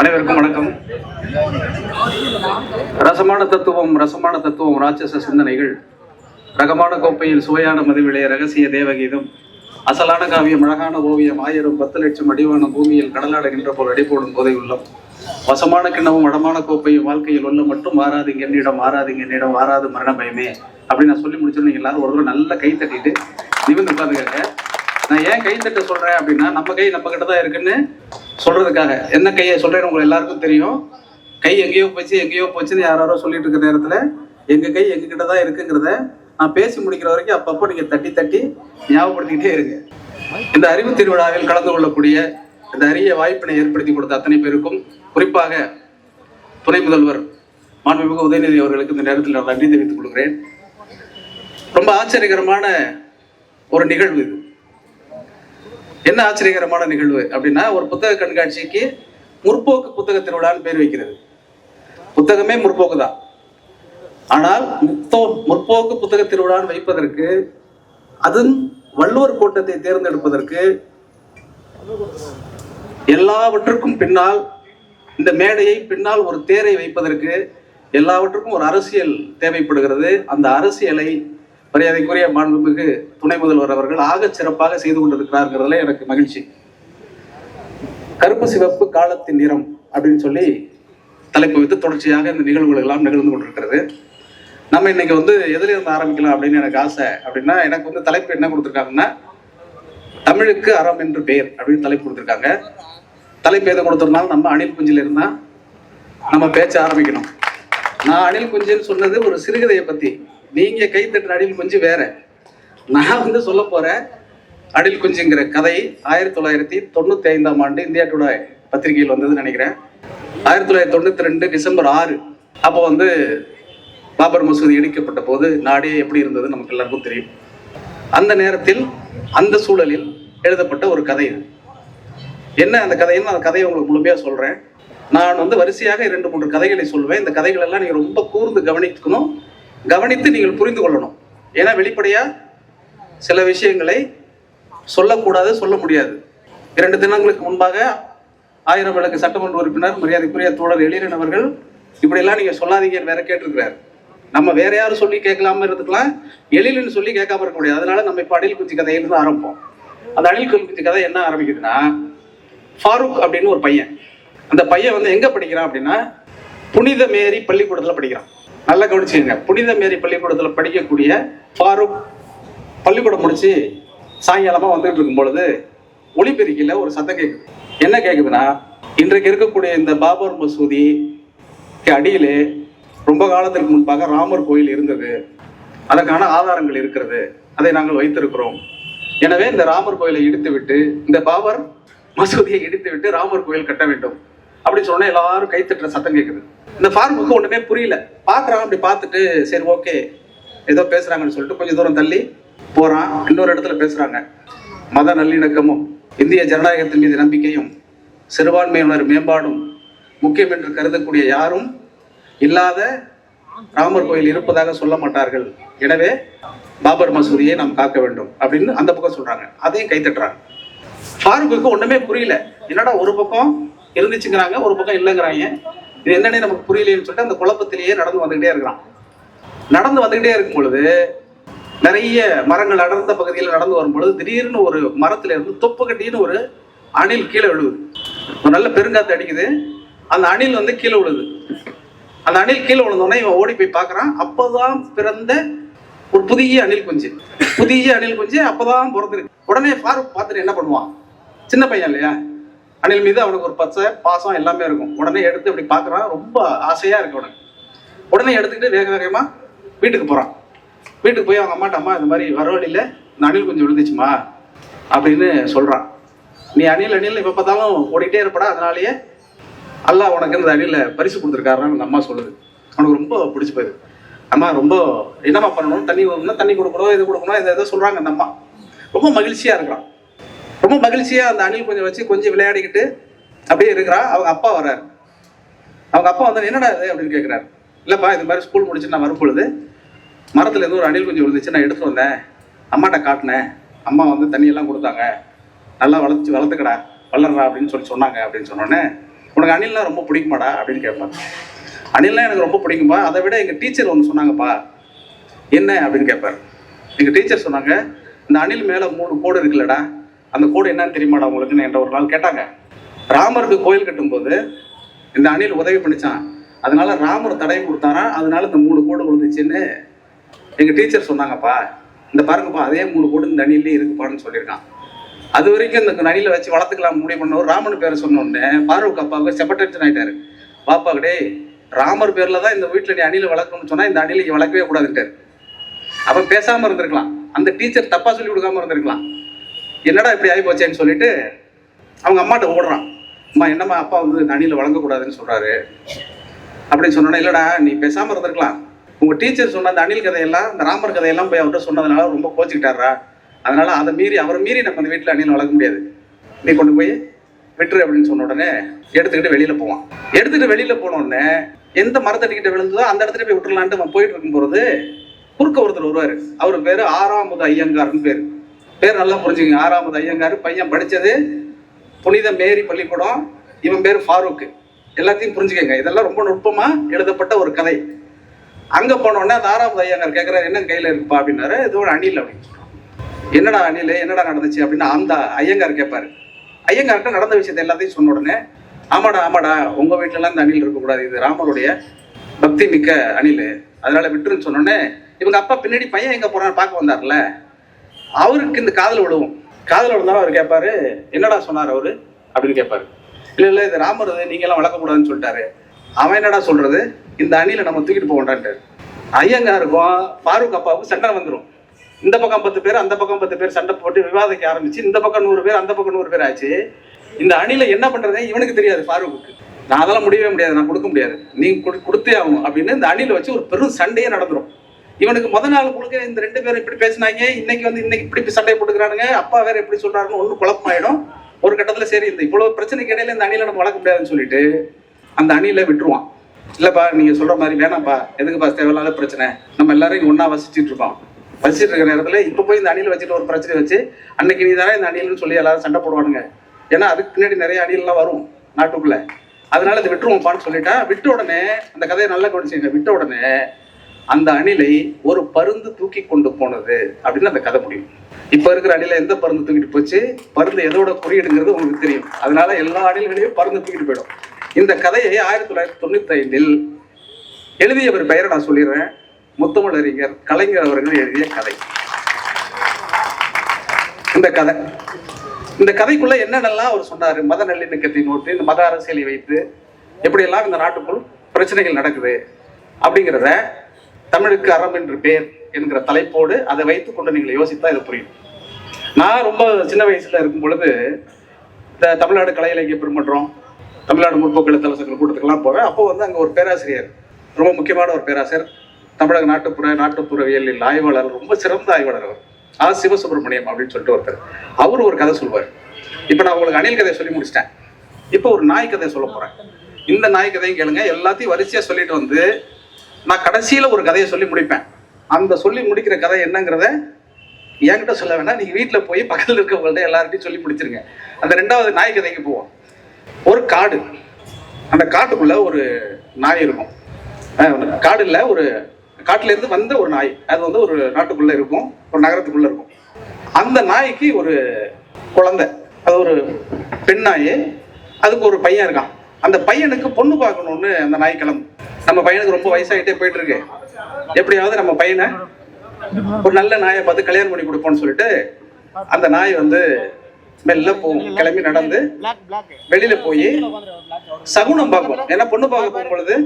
அனைவருக்கும் வணக்கம். ரசமான தத்துவம் ராட்சச சிந்தனைகள், ரகமான கோப்பையில் சுவையான மதுவிலே ரகசிய தேவகீதம், அசலான காவியம் அழகான ஓவியம், 1000 லட்சம் அடிவான பூமியில் கடலாடுகின்ற போல் அடிப்போடும் போதை உள்ளம், வசமான கிண்ணமும் அடமான கோப்பையும் வாழ்க்கையில் ஒன்று மட்டும் மாறாதீங்க என்னிடம் வாராது மரண பயமே அப்படின்னு நான் சொல்லி முடிச்சோம். நீங்க எல்லாரும் ஒரு நல்ல கை தட்டிட்டு நிமிர்ந்து உட்காந்துக்கங்க. நான் ஏன் கை தட்ட சொல்றேன் அப்படின்னா, நம்ம கை நம்ம கிட்ட தான் இருக்குன்னு சொல்றதுக்காக. என்ன கையை சொல்றேன்னு உங்களுக்கு எல்லாருக்கும் தெரியும். கை எங்கேயோ போச்சுன்னு யாரோ சொல்லிட்டு இருக்க நேரத்துல எங்க கை எங்க கிட்ட தான் இருக்குங்கிறத நான் பேசி முடிக்கிற வரைக்கும் அப்பப்போ நீங்க தட்டி ஞாபகப்படுத்திக்கிட்டே இருங்க. இந்த அறிவு திருவிழாவில் கலந்து கொள்ளக்கூடிய இந்த அரிய வாய்ப்பினை ஏற்படுத்தி கொடுத்த அத்தனை பேருக்கும், குறிப்பாக துணை முதல்வர் மாண்புமிகு உதயநிதி அவர்களுக்கு இந்த நேரத்தில் நான் நன்றி தெரிவித்துக் கொள்கிறேன். ரொம்ப ஆச்சரியகரமான ஒரு நிகழ்வு இது. என்ன ஆச்சரியகரமான நிகழ்வு அப்படின்னா, ஒரு புத்தக கண்காட்சிக்கு முற்போக்கு புத்தக திருவிழான்னு பேர் வைக்கிறது. புத்தகமே முற்போக்கு தான். ஆனால் முற்போக்கு புத்தக திருவிழான்னு வைப்பதற்கு, அதுவும் வள்ளுவர் கோட்டத்தை தேர்ந்தெடுப்பதற்கு, எல்லாவற்றுக்கும் பின்னால் இந்த மேடையை பின்னால் ஒரு தேரை வைப்பதற்கு எல்லாவற்றுக்கும் ஒரு அரசியல் தேவைப்படுகிறது. அந்த அரசியலை மரியாதைக்குரிய மாண்புமிகு துணை முதல்வர் அவர்கள் ஆக சிறப்பாக செய்து கொண்டிருக்கிறார்கள். எனக்கு மகிழ்ச்சி. கருப்பு சிவப்பு காலத்தின் நிறம் அப்படின்னு சொல்லி தலைப்பு வைத்து தொடர்ச்சியாக இந்த நிகழ்வுகள் எல்லாம் நிகழ்ந்து கொண்டிருக்கிறது. நம்ம இன்னைக்கு எதுல இருந்து ஆரம்பிக்கலாம் அப்படின்னு எனக்கு ஆசை. அப்படின்னா எனக்கு தலைப்பு என்ன கொடுத்துருக்காங்கன்னா, தமிழுக்கு அறம் என்று பெயர் அப்படின்னு தலைப்பு கொடுத்துருக்காங்க. தலைப்பு எதை கொடுத்திருந்தாலும் நம்ம அணில் குஞ்சில இருந்தா நம்ம பேச்ச ஆரம்பிக்கணும். நான் அணில் குஞ்சுன்னு சொன்னது ஒரு சிறுகதையை பத்தி. நீங்க கை தட்டுற அணில் குஞ்சு வேற. நான் சொல்ல போற அணில் குஞ்சுங்கிற கதை 1995ஆம் ஆண்டு இந்தியா டுடே பத்திரிகையில் வந்ததுன்னு நினைக்கிறேன். 1992 டிசம்பர் 6 அப்போ பாபர் மசூதி இடிக்கப்பட்ட போது நாடே எப்படி இருந்தது நமக்கு எல்லாருக்கும் தெரியும். அந்த நேரத்தில் அந்த சூழலில் எழுதப்பட்ட ஒரு கதை இது. என்ன அந்த கதைன்னு அந்த கதையை உங்களுக்கு முழுமையா சொல்றேன். நான் வரிசையாக 2-3 கதைகளை சொல்லுவேன். இந்த கதைகள் எல்லாம் நீங்க ரொம்ப கூர்ந்து கவனிக்கணும், கவனித்து நீங்கள் புரிந்து கொள்ளணும். ஏன்னா வெளிப்படையா சில விஷயங்களை சொல்லக்கூடாது, சொல்ல முடியாது. 2 தினங்களுக்கு முன்பாக 1000 விளக்கு சட்டமன்ற உறுப்பினர் மரியாதைக்குரிய தோழர் எழிலன் அவர்கள் இப்படியெல்லாம் நீங்க சொல்லாதீங்கன்னு வேற கேட்டிருக்கிறார். நம்ம வேற யாரும் சொல்லி கேட்கலாம இருந்துக்கலாம், எழிலன் சொல்லி கேட்காம இருக்க முடியாது. அதனால நம்ம இப்ப அணில் குஞ்சு கதையிலிருந்து ஆரம்பிப்போம். அந்த அணில் குஞ்சு கதை என்ன ஆரம்பிக்குதுன்னா, ஃபாரூக் அப்படின்னு ஒரு பையன். அந்த பையன் எங்க படிக்கிறான் அப்படின்னா, புனித மேரி பள்ளிக்கூடத்துல படிக்கிறான். நல்லா கவனிச்சுங்க. புனித மேரி பள்ளிக்கூடத்துல படிக்கக்கூடிய ஃபாரூக் பள்ளிக்கூடம் முடிச்சு சாயங்காலமா வந்துட்டு இருக்கும் பொழுது ஒளிபெருக்கில ஒரு சத்தம் கேட்குது. என்ன கேட்குதுன்னா, இன்றைக்கு இருக்கக்கூடிய இந்த பாபர் மசூதி அடியிலே ரொம்ப காலத்திற்கு முன்பாக ராமர் கோயில் இருந்தது. அதற்கான ஆதாரங்கள் இருக்கிறது. அதை நாங்கள் வைத்திருக்கிறோம். எனவே இந்த ராமர் கோயிலை இடித்து விட்டு, இந்த பாபர் மசூதியை இடித்து விட்டு ராமர் கோயில் கட்ட வேண்டும் அப்படின்னு சொன்னா எல்லாரும் கைத்தட்டுற சத்தம் கேட்குது. இந்த ஃபார்முக்கு ஒண்ணுமே புரியல. பாக்குறாங்க. அப்படி பார்த்துட்டு சரி ஓகே ஏதோ பேசுறாங்கன்னு சொல்லிட்டு கொஞ்சம் தூரம் தள்ளி போறான். இன்னொரு இடத்துல பேசுறாங்க. மத நல்லிணக்கமும் இந்திய ஜனநாயகத்தின் மீது நம்பிக்கையும் சிறுபான்மையினர் மேம்பாடும் முக்கியம் என்று கருதக்கூடிய யாரும் இல்லாத ராமர் கோயில் இருப்பதாக சொல்ல மாட்டார்கள். எனவே பாபர் மசூதியை நாம் காக்க வேண்டும் அப்படின்னு அந்த பக்கம் சொல்றாங்க. அதையும் கைத்தட்டுறாங்க. ஃபாரூக்கு ஒண்ணுமே புரியல. என்னடா ஒரு பக்கம் இருந்துச்சுங்கிறாங்க, ஒரு பக்கம் இல்லைங்கிறாங்க, இது என்னன்னே நமக்கு புரியலன்னு சொல்லிட்டு அந்த குழப்பத்திலேயே நடந்து வந்துகிட்டே இருக்கிறான். நடந்து வந்துகிட்டே இருக்கும் பொழுது நிறைய மரங்கள் அடர்ந்த பகுதியில் நடந்து வரும் பொழுது திடீர்னு ஒரு மரத்துல இருந்து தொப்பு கட்டின்னு ஒரு அணில் கீழே விழுது. ஒரு நல்ல பெருங்காத்து அடிக்குது. அந்த அணில் கீழே விழுது. அந்த அணில் கீழே விழுந்தோடனே இவன் ஓடி போய் பார்க்கறான். அப்பதான் பிறந்த ஒரு புதிய அணில் குஞ்சு அப்பதான் பிறந்திருக்கு. உடனே ஃபாரூக் பார்த்துட்டு என்ன பண்ணுவான், சின்ன பையன் இல்லையா, அணில் மீது அவனுக்கு ஒரு பச்சை பாசம் எல்லாமே இருக்கும். உடனே எடுத்து இப்படி பார்க்கறான். ரொம்ப ஆசையா இருக்கு அவனுக்கு. உடனே எடுத்துக்கிட்டு வேக வேகமா வீட்டுக்கு போறான். வீட்டுக்கு போய் அவங்க அம்மாட்ட, அம்மா இந்த மாதிரி வர வழியில இந்த அணில் கொஞ்சம் விழுந்துச்சுமா அப்படின்னு சொல்றான். நீ அணில் இப்ப பார்த்தாலும் ஓடிட்டே இருப்படா, அதனாலேயே அல்லாஹ் உனக்கு இந்த அணில பரிசு கொடுத்துருக்காருன்னு அந்த அம்மா சொல்லுது. அவனுக்கு ரொம்ப பிடிச்சி போயிடுது. அம்மா ரொம்ப என்னம்மா பண்ணணும், தண்ணி கொடுக்கணும், இது கொடுக்கணும், இதை எதோ சொல்றாங்க. அந்த அம்மா ரொம்ப மகிழ்ச்சியா இருக்கிறான். ரொம்ப மகிழ்ச்சியா அந்த அணில் கொஞ்சம் வச்சு கொஞ்சம் விளையாடிக்கிட்டு அப்படியே இருக்கிறான். அவங்க அப்பா வர்றாரு. அவங்க அப்பா என்னடா இது அப்படின்னு கேட்கிறாரு. இல்லப்பா இது மாதிரி ஸ்கூல் முடிச்சு நான் வரும் பொழுது மரத்துல இருந்து ஒரு அணில் குஞ்சு விழுந்துச்சு, நான் எடுத்து வந்தேன், அம்மாட்ட காட்டினேன், அம்மா தண்ணியெல்லாம் கொடுத்தாங்க, நல்லா வளர்த்துக்கடா வளர்றா அப்படின்னு சொன்னாங்க அப்படின்னு சொன்னோடனே உனக்கு அணில்லாம் ரொம்ப பிடிக்குமாடா அப்படின்னு கேட்பான். அணில்லாம் எனக்கு ரொம்ப பிடிக்கும்பா, அதை விட எங்கள் டீச்சர் ஒன்று சொன்னாங்கப்பா. என்ன அப்படின்னு கேட்பார். எங்கள் டீச்சர் சொன்னாங்க, இந்த அணில் மேலே 3 கோடு இருக்குல்லடா, அந்த கோடு என்னன்னு தெரியுமாடா உங்களுக்குன்னு என்ற ஒரு நாள் கேட்டாங்க. ராமருக்கு கோயில் கட்டும்போது இந்த அணில் உதவி பண்ணிச்சான், அதனால ராமர் தடை கொடுத்தாரா, அதனால இந்த 3 கோடு விழுந்துச்சுன்னு எங்கள் டீச்சர் சொன்னாங்கப்பா. இந்த பாருங்கப்பா, அதே 3 கோடு இந்த அணிலே இருக்குப்பான்னு சொல்லியிருக்கான். அது வரைக்கும் இந்த அணிலை வச்சு வளர்த்துக்கலாம் முடிவு பண்ணவர் ராமன் பேரை சொன்னோடனே ஃபாரூக் அப்பாவுக்கு செப்ப டென்ஷன் ஆகிட்டாரு. பாப்பாக்கிட்டே ராமர் பேரில் தான் இந்த வீட்டில் நீ அணிலை வளர்க்கணும்னு சொன்னால் இந்த அணிலை வளர்க்கவே கூடாதுன்ட்டார். அப்போ பேசாமல் இருந்திருக்கலாம், அந்த டீச்சர் தப்பாக சொல்லி கொடுக்காம இருந்திருக்கலாம். என்னடா இப்படி ஆகி போச்சேன்னு சொல்லிட்டு அவங்க அம்மாட்ட ஓடுறான். அம்மா என்னம்மா அப்பா வந்து இந்த அணிலை வளர்க்கக்கூடாதுன்னு சொல்கிறாரு அப்படின்னு சொன்னோன்னே, இல்லைடா நீ பேசாமல் இருந்திருக்கலாம், உங்கள் டீச்சர் சொன்ன அந்த அணில் கதையெல்லாம் இந்த ராமர் கதையெல்லாம் போய் அவர்கிட்ட சொன்னதுனால ரொம்ப கோச்சிக்கிட்டாரா, அதனால அதை மீறி அவரை மீறி நம்ம அந்த வீட்டில் அணில் வளர்க்க முடியாது, நீ கொண்டு போய் விட்டுரு அப்படின்னு சொன்ன உடனே எடுத்துக்கிட்டு வெளியில் போவான். எடுத்துகிட்டு வெளியில் போனோடனே எந்த மரத்தடிக்கிட்ட விழுந்ததோ அந்த இடத்துல போய் விட்டுறலான்ட்டு அவன் போயிட்டு இருக்கும்போது குறுக்க ஒருத்தர் வருவார். அவர் பேர் ஆறாமுது ஐயங்கார்னு பேர் நல்லா புரிஞ்சுங்க. ஆறாமுது ஐயங்கார், பையன் படித்தது புனித மேரி பள்ளிக்கூடம், இவன் பேர் ஃபாரூக். எல்லாத்தையும் புரிஞ்சுக்கங்க, இதெல்லாம் ரொம்ப நுட்பமாக எழுதப்பட்ட ஒரு கதை. அங்கே போனோடனே அந்த ஆறாமுது ஐயங்கார் கேட்குறாரு, என்ன கையில் இருக்குப்பா அப்படின்னாரு. இது ஒரு அணில் அப்படின்னு சொல்கிறான். என்னடா அணில், என்னடா நடந்துச்சு அப்படின்னு அந்த ஐயங்கார் கேட்பாரு. ஐயங்கார்கிட்ட நடந்த விஷயத்தை எல்லாத்தையும் சொன்ன உடனே, ஆமாடா உங்கள் வீட்டிலலாம் இந்த அணில் இருக்கக்கூடாது, இது ராமருடைய பக்தி மிக்க அணில், அதனால விட்டுருன்னு சொன்னோடனே இவங்க அப்பா பின்னாடி பையன் எங்கே போகிறான்னு பார்க்க வந்தார்ல, அவருக்கு இந்த காதில் விடுவோம். காதில் விழுந்தாலும் அவர் கேட்பாரு, என்னடா சொன்னார் அவரு அப்படின்னு கேட்பாரு. இல்லை இது ராமர் நீங்கள்லாம் வளர்க்கக்கூடாதுன்னு சொல்லிட்டாரு. அவன் என்னடா சொல்றது, இந்த அணிலை நம்ம தூக்கிட்டு போகண்டான்ட்டு. ஐயங்காருக்கும் ஃபாரூக் அப்பாவுக்கும் சண்டை வந்துடும். இந்த பக்கம் 10 பேர், அந்த பக்கம் 10 பேர் சண்டை போட்டு விவாதிக்க ஆரம்பிச்சு, இந்த பக்கம் 100 பேர், அந்த பக்கம் 100 பேர் ஆச்சு. இந்த அணில என்ன பண்றது இவனுக்கு தெரியாது ஃபாரூக்கு. நான் அதெல்லாம் முடியவே முடியாது, நான் கொடுக்க முடியாது, நீ கொடுத்தே ஆகும் அப்படின்னு இந்த அணில வச்சு ஒரு பெரும் சண்டையே நடந்துடும். இவனுக்கு முத நாள் கொடுக்க இந்த 2 பேரும் இப்படி பேசினாங்க, இன்னைக்கு இப்படி சண்டை போட்டுக்கிறானுங்க, அப்பா வேற எப்படி சொல்றாருன்னு ஒன்றும் குழப்பமாயிடும். ஒரு கட்டத்துல சரி இந்த இவ்வளவு பிரச்சனைக்கு இடையில இந்த அணில நம்ம வளர்க்க முடியாதுன்னு சொல்லிட்டு அந்த அணில விட்டுருவான். இல்லப்பா நீங்க சொல்ற மாதிரி வேணாம்ப்பா, எதுக்குப்பா தேவையில்லாத பிரச்சனை, நம்ம எல்லாரும் இங்க ஒன்னா வசிச்சுட்டு இருக்கோம், வசிச்சுட்டு இருக்கிற நேரத்துல இப்ப போய் இந்த அணில் வச்சுட்டு ஒரு பிரச்சனை வச்சு அன்னைக்கு நீ தானே இந்த அணில்னு சொல்லி எல்லாரும் சண்டை போடுவானுங்க, ஏன்னா அதுக்கு பின்னாடி நிறைய அணில்லாம் வரும் நாட்டுக்குள்ள, அதனால இதை விட்டுருவோம்ப்பான்னு சொல்லிட்டா. விட்ட உடனே அந்த கதையை நல்லா கவனிச்சுங்க, விட்ட உடனே அந்த அணிலை ஒரு பருந்து தூக்கி கொண்டு போனது அப்படின்னு அந்த கதை முடியும். இப்ப இருக்கிற அணில எந்த பருந்து தூக்கிட்டு போச்சு, பருந்து எதோட குறியீடுங்கிறது உங்களுக்கு தெரியும், அதனால எல்லா அணில்களையும் பருந்து தூக்கிட்டு போயிடும். இந்த கதையை 1995 எழுதியவர் பெயரை நான் சொல்லிடுறேன், முத்தமிழறிஞர் கலைஞர் அவர்கள் எழுதிய கதை. இந்த கதைக்குள்ள என்னென்னலாம் அவர் சொன்னாரு, மத நல்லிணக்கத்தை நோட்டு இந்த மத அரசியலை வைத்து எப்படியெல்லாம் இந்த நாட்டுக்குள் பிரச்சனைகள் நடக்குது அப்படிங்கிறத தமிழுக்கு அறம் என்று பேர் என்கிற தலைப்போடு அதை வைத்துக் கொண்டு நீங்கள் யோசித்தா இது புரியும். நான் ரொம்ப சின்ன வயசுல இருக்கும் பொழுது இந்த தமிழ்நாடு கலை இலக்கிய பெருமன்றம், தமிழ்நாடு முற்போக்கு எழுத்தாளர்கள் கூட்டத்துக்கெல்லாம் போவேன். அப்போ வந்து அங்கே ஒரு பேராசிரியர், ரொம்ப முக்கியமான ஒரு பேராசிரியர், தமிழக நாட்டுப்புறவியலில் ஆய்வாளர், ரொம்ப சிறந்த ஆய்வாளர் அவர், ஆர் சிவசுப்ரமணியம் அப்படின்னு சொல்லிட்டு ஒருத்தர். அவரு ஒரு கதை சொல்வார். இப்போ நான் உங்களுக்கு அணில் கதையை சொல்லி முடிச்சிட்டேன், இப்போ ஒரு நாய் கதையை சொல்ல போறேன். இந்த நாய் கதையும் கேளுங்க, எல்லாத்தையும் வரிசையா சொல்லிட்டு வந்து நான் கடைசியில ஒரு கதையை சொல்லி முடிப்பேன். அந்த சொல்லி முடிக்கிற கதை என்னங்கிறத என்கிட்ட சொல்ல வேணாம், நீங்க வீட்டுல போய் பக்கத்தில் இருக்கவங்கள்ட்ட எல்லார்ட்டையும் சொல்லி முடிச்சிருங்க. அந்த 2வது நாய் கதைக்கு போவோம். ஒரு காடு, அந்த காட்டுக்குள்ள ஒரு நாய் இருக்கும். காடுல ஒரு காட்டுல இருந்து வந்த ஒரு நாய், அது வந்து ஒரு நாட்டுக்குள்ள இருக்கும், ஒரு நகரத்துக்குள்ள இருக்கும். அந்த நாய்க்கு ஒரு குழந்தை, அது ஒரு பெண் நாய், அதுக்கு ஒரு பையன் இருக்கான். அந்த பையனுக்கு பொண்ணு பார்க்கணும்னு அந்த நாய் கிளம்பும். நம்ம பையனுக்கு ரொம்ப வயசாகிட்டே போயிட்டு இருக்கு, எப்படியாவது நம்ம பையனை ஒரு நல்ல நாயை பார்த்து கல்யாணம் பண்ணி கொடுப்போம்னு சொல்லிட்டு அந்த நாய் வந்து மெல்ல போகும், கிளம்பி நடந்து வெளியில போய் சகுனம் பார்க்கும். ஏன்னா பொண்ணு பார்க்க போகும் பொழுது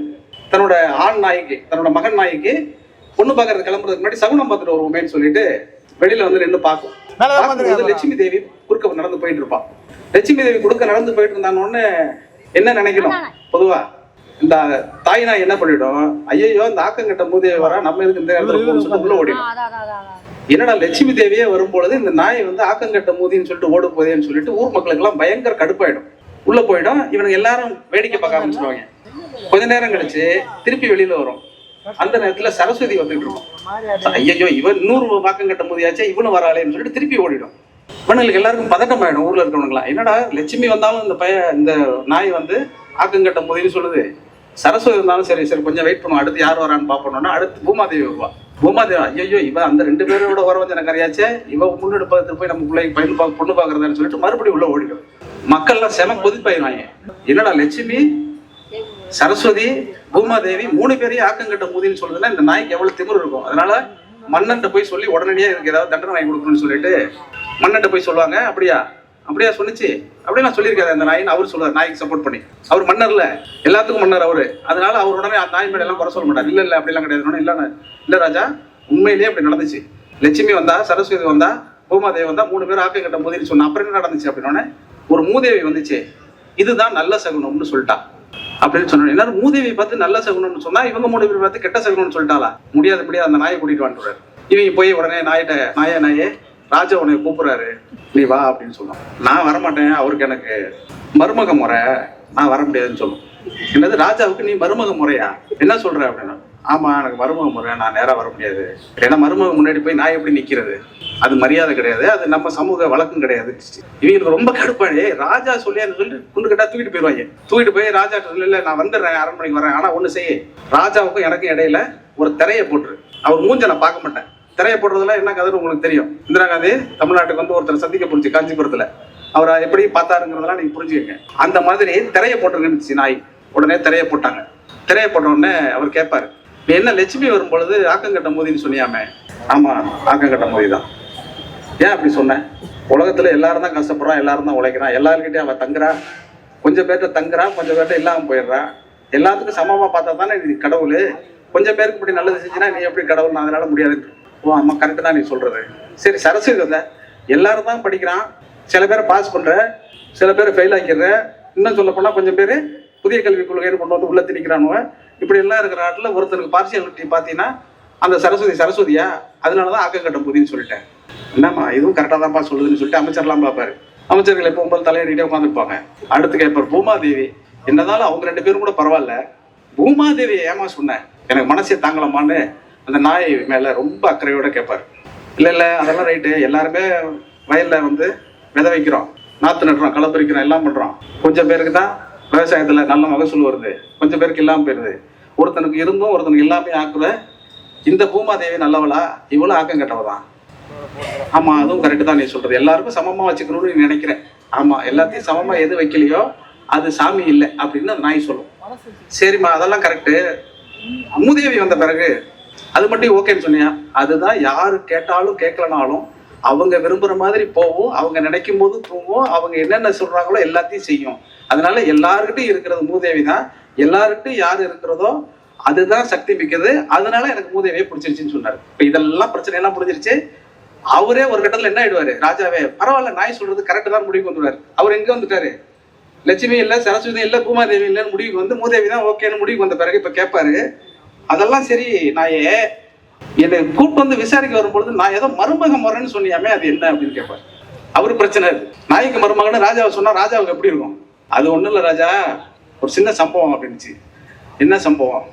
தன்னோட ஆண் நாய்க்கு, தன்னோட மகன் நாய்க்கு பொண்ணு பார்க்கறது கிளம்புறதுக்கு முன்னாடி சகுனம் பார்த்துட்டு வருவோமேன்னு சொல்லிட்டு வெளியில வந்து நின்று பார்க்கும். லட்சுமி தேவி குறுக்க நடந்து போயிட்டு இருப்பான். லட்சுமி தேவி குறுக்க நடந்து போயிட்டு இருந்தான்னு என்ன நினைக்கணும், பொதுவா இந்த தாய் நாய் என்ன பண்ணிடும், ஐயோ இந்த ஆக்கங்கட்ட மூதேவி வர, நம்ம இதுக்கு இந்த இடத்துல போகணும்னு சொல்லிட்டு உள்ள ஓடிடும். என்னடா லட்சுமி தேவியே வரும்பொழுது இந்த நாய் வந்து ஆக்கங்கட்ட மூதின்னு சொல்லிட்டு ஓடு போதேன்னு சொல்லிட்டு ஊர் மக்களுக்கு எல்லாம் பயங்கர கடுப்பாயிடும். உள்ள போயிடும், இவனுக்கு எல்லாரும் வேடிக்கை பார்க்க ஆரம்பிச்சிருவாங்க. கொஞ்ச நேரம் கழிச்சு திருப்பி வெளியில வரும். அந்த நேரத்துல சரஸ்வதி வந்துட்டு இருக்கும். ஐயோ இவன் 100 வாக்கங்கட்ட மூதியாச்சே, இவனு வராளேன்னு சொல்லிட்டு திருப்பி ஓடிடும். இவனுக்கு எல்லாருக்கும் பதட்டம் ஆயிடும் ஊர்ல இருக்கவனுங்களா, என்னடா லட்சுமி வந்தாலும் இந்த நாய் வந்து ஆக்கங்கட்ட முதலின்னு சொல்லுது. சரஸ்வதி இருந்தாலும் சரி சரி கொஞ்சம் வெயிட் பண்ணுவோம், அடுத்து யார் வரான்னு பார்ப்போம்னா அடுத்து பூமாதேவி வருவா. பூமாதேவி ஐயோ இவன் அந்த 2 பேரோட வரவஞ்சன கரையாச்சே, இவன் முன்னெடுப்பதற்கு போய் நம்ம பிள்ளைக்கு பொண்ணு பார்க்கறதான்னு சொல்லிட்டு மறுபடியும் உள்ள ஓடிடும். மக்கள்லாம் செம கொதிப்பாயிருவாங்க. என்னடா லட்சுமி, சரஸ்வதி, பூமாதேவி 3 பேரையும் ஆக்கங்கட்ட மூதின்னு சொல்றதுன்னா இந்த நாய்க்கு எவ்வளவு திமிரு இருக்கும். அதனால மன்னன்ட்ட போய் சொல்லி உடனடியாக எனக்கு ஏதாவது தண்டனை வாங்கி கொடுக்கணும்னு சொல்லிட்டு மன்னன்ட்ட போய் சொல்லுவாங்க. அப்படியா சொன்னிச்சு அப்படி நான் சொல்லியிருக்காரு அந்த நாயின்னு அவர் சொல்லுவார். நாய்க்கு சப்போர்ட் பண்ணி அவர் மன்னர்ல, எல்லாத்துக்கும் மன்னர் அவரு. அதனால அவர் உடனே அந்த நாய் மேல எல்லாம் குறை சொல்ல மாட்டார். இல்ல அப்படிலாம் கிடையாது. இல்ல ராஜா, உண்மையிலேயே அப்படி நடந்துச்சு. லட்சுமி வந்தா, சரஸ்வதி வந்தா, பூமாதேவி வந்தா, 3 பேர் ஆக்கங்கட்ட மூதின்னு சொன்னா. அப்புறம் என்ன நடந்துச்சு அப்படின்னோடனே ஒரு மூதேவி வந்துச்சு, இதுதான் நல்ல சகுனம்னு சொல்லிட்டா அப்படின்னு சொன்னோம். எல்லாரும் மூதேவி பார்த்து நல்ல சகுனம்னு சொன்னா இவங்க 3 பேர் பார்த்து கெட்ட சகுனம்னு சொல்லிட்டாளா? முடியாது, அந்த நாயை கூட்டிட்டு வந்துடுறாரு. இவங்க போய் உடனே நாயே ராஜா உன்னை கூப்பிடுறாரு, நீ வா அப்படின்னு சொல்லுவான். நான் வரமாட்டேன், அவருக்கு எனக்கு மருமக முறை, நான் வர முடியாதுன்னு சொல்லுவோம். என்னது ராஜாவுக்கு நீ மருமக முறையா, என்ன சொல்ற அப்படின்னா, ஆமா எனக்கு மருமக முறை, நான் நேரா வர முடியாது. ஏன்னா மருமக முன்னாடி போய் நான் எப்படி நிக்கிறது, அது மரியாதை கிடையாது, அது நம்ம சமூக வழக்கம் கிடையாது. இவங்களுக்கு ரொம்ப கடுப்பாடு. ராஜா சொல்லி குண்டு கட்டா தூக்கிட்டு போயிடுவாங்க. தூக்கிட்டு போய் ராஜா இல்ல நான் வந்துடுறேன், அரண்மனைக்கு வரேன், ஆனா ஒண்ணு செய்ய, ராஜாவுக்கும் எனக்கும் இடையில ஒரு திரையை போட்டுரு. அவர் மூஞ்ச நான் பார்க்க மாட்டேன். திரையை போடுறதுல என்ன கதை உங்களுக்கு தெரியும். இந்திரா காந்தி தமிழ்நாட்டுக்கு வந்து ஒருத்தர் சந்திக்க போச்சு காஞ்சிபுரத்துல. அவரை எப்படி பார்த்தாருங்கிறதெல்லாம் நீங்க புரிஞ்சுக்கங்க. அந்த மாதிரி திரையை போட்டுருந்துச்சு நாய். உடனே திரையை போட்டாங்க. திரையை போட்ட உடனே அவர் கேட்பாரு, நீ என்ன லட்சுமி வரும்பொழுது ஆக்கங்கட்ட மோதின்னு சொன்னியாமே? ஆமா ஆக்கங்கட்ட மோதி தான். ஏன் அப்படி சொன்னேன்? உலகத்துல எல்லாரும் தான் கஷ்டப்படுறான், எல்லாரும் தான் உழைக்கிறான், எல்லாருக்கிட்டையும் அவ தங்குறா, கொஞ்சம் பேர்ட்ட தங்குறா, கொஞ்சம் பேர்ட்ட இல்லாம போயிடுறா. எல்லாத்துக்கும் சமமா பார்த்தா தானே நீ கடவுள். கொஞ்சம் பேருக்கு இப்படி நல்லது செஞ்சுன்னா நீ எப்படி கடவுள்? அதனால முடியாது. ஓ அம்மா கரெக்டு தான் நீ சொல்றது. சரி சரஸ்வதி வந்த, எல்லாரும் தான் படிக்கிறான், சில பேரை பாஸ் பண்ற, சில பேரை ஃபெயில் ஆக்கிடுற, இன்னும் சொல்ல போனா கொஞ்சம் பேர் புதிய கல்விக் கொள்கைன்னு கொண்டு வந்து உள்ள திணிக்கிறானுவ. இப்படி எல்லாம் இருக்கிற நாட்டில் ஒருத்தருக்கு பார்சியாலிட்டி பார்த்தீங்கன்னா அந்த சரஸ்வதியா, அதனாலதான் ஆக்கங்கட்ட புதின்னு சொல்லிட்டேன். என்னம்மா இதுவும் கரெக்டாக தான்ப்பா சொல்லுதுன்னு சொல்லிட்டு அமைச்சர்லாம் பார்ப்பாரு. அமைச்சர்கள் எப்போ தலையடிக்கிட்டே உட்காந்துருப்பாங்க. அடுத்து கேட்பார் பூமாதேவி, என்னதாலும் அவங்க 2 பேரும் கூட பரவாயில்ல, பூமாதேவி ஏமா சொன்னேன், எனக்கு மனசே தாங்கலாமான்னு அந்த நாய் மேல ரொம்ப அக்கறையோட கேட்பாரு. இல்ல அதெல்லாம் ரைட்டு, எல்லாருமே வயல்ல வந்து விதை வைக்கிறோம், நாத்து நடுறோம், களை பறிக்கிறோம், எல்லாம் பண்றோம். கொஞ்சம் பேருக்கு தான் விவசாயத்துல நல்ல மகசூல் வருது, கொஞ்சம் பேருக்கு இல்லாம போயிருது. ஒருத்தனுக்கு இருந்தும் ஒருத்தனுக்கு இல்லாமே ஆக்குற இந்த பூமாதேவி நல்லவளா, இவ்வளவு ஆக்கம் கட்டவதான். ஆமா அதுவும் கரெக்டு தான் நீ சொல்றது, எல்லாருக்கும் சமமா வச்சுக்கணும்னு நீ நினைக்கிறேன். ஆமா எல்லாத்தையும் சமமா எது வைக்கலையோ அது சாமி இல்லை அப்படின்னு அந்த நாய் சொல்லும். சரிம்மா அதெல்லாம் கரெக்டு. மூதேவி வந்த பிறகு அது மட்டும் ஓகேன்னு சொன்னியா? அதுதான் யாரு கேட்டாலும் கேட்கலனாலும் அவங்க விரும்புற மாதிரி போவோம், அவங்க நினைக்கும் போது தூங்கும், அவங்க என்னென்ன சொல்றாங்களோ எல்லாத்தையும் செய்யும். அதனால எல்லாருக்கிட்டையும் இருக்கிறது மூதேவி தான். எல்லாருக்கிட்டையும் யாரு இருக்கிறதோ அதுதான் சக்தி மிக்கது. அதனால எனக்கு மூதேவியை பிடிச்சிருச்சுன்னு சொன்னாரு. இப்ப இதெல்லாம் பிரச்சனை எல்லாம் முடிஞ்சிருச்சு. அவரே ஒரு கட்டத்துல என்ன ஆயிடுவாரு, ராஜாவே பரவாயில்ல நாய் சொல்றது கரெக்ட் தான் முடிவுக்கு வந்துடுவாரு. அவர் எங்க வந்துட்டாரு, லட்சுமி இல்ல, சரஸ்வதி இல்ல, பூமாதேவி இல்லைன்னு முடிவுக்கு வந்து மூதேவி தான் ஓகேன்னு முடிவுக்கு வந்த பிறகு இப்ப கேட்பாரு, அதெல்லாம் சரி நாயே, என்னை கூப்பிட்டு வந்து விசாரிக்க வரும்பொழுது நான் ஏதோ மருமக முறைன்னு சொன்னியாமே அது என்ன அப்படின்னு கேட்பாரு. அவரு பிரச்சனை அது. நாய்க்கு மருமகன்னு ராஜாவை சொன்னா ராஜாவுக்கு எப்படி இருக்கும்? அது ஒண்ணும் இல்ல ராஜா, ஒரு சின்ன சம்பவம் அப்படின்னுச்சு. என்ன சம்பவம்?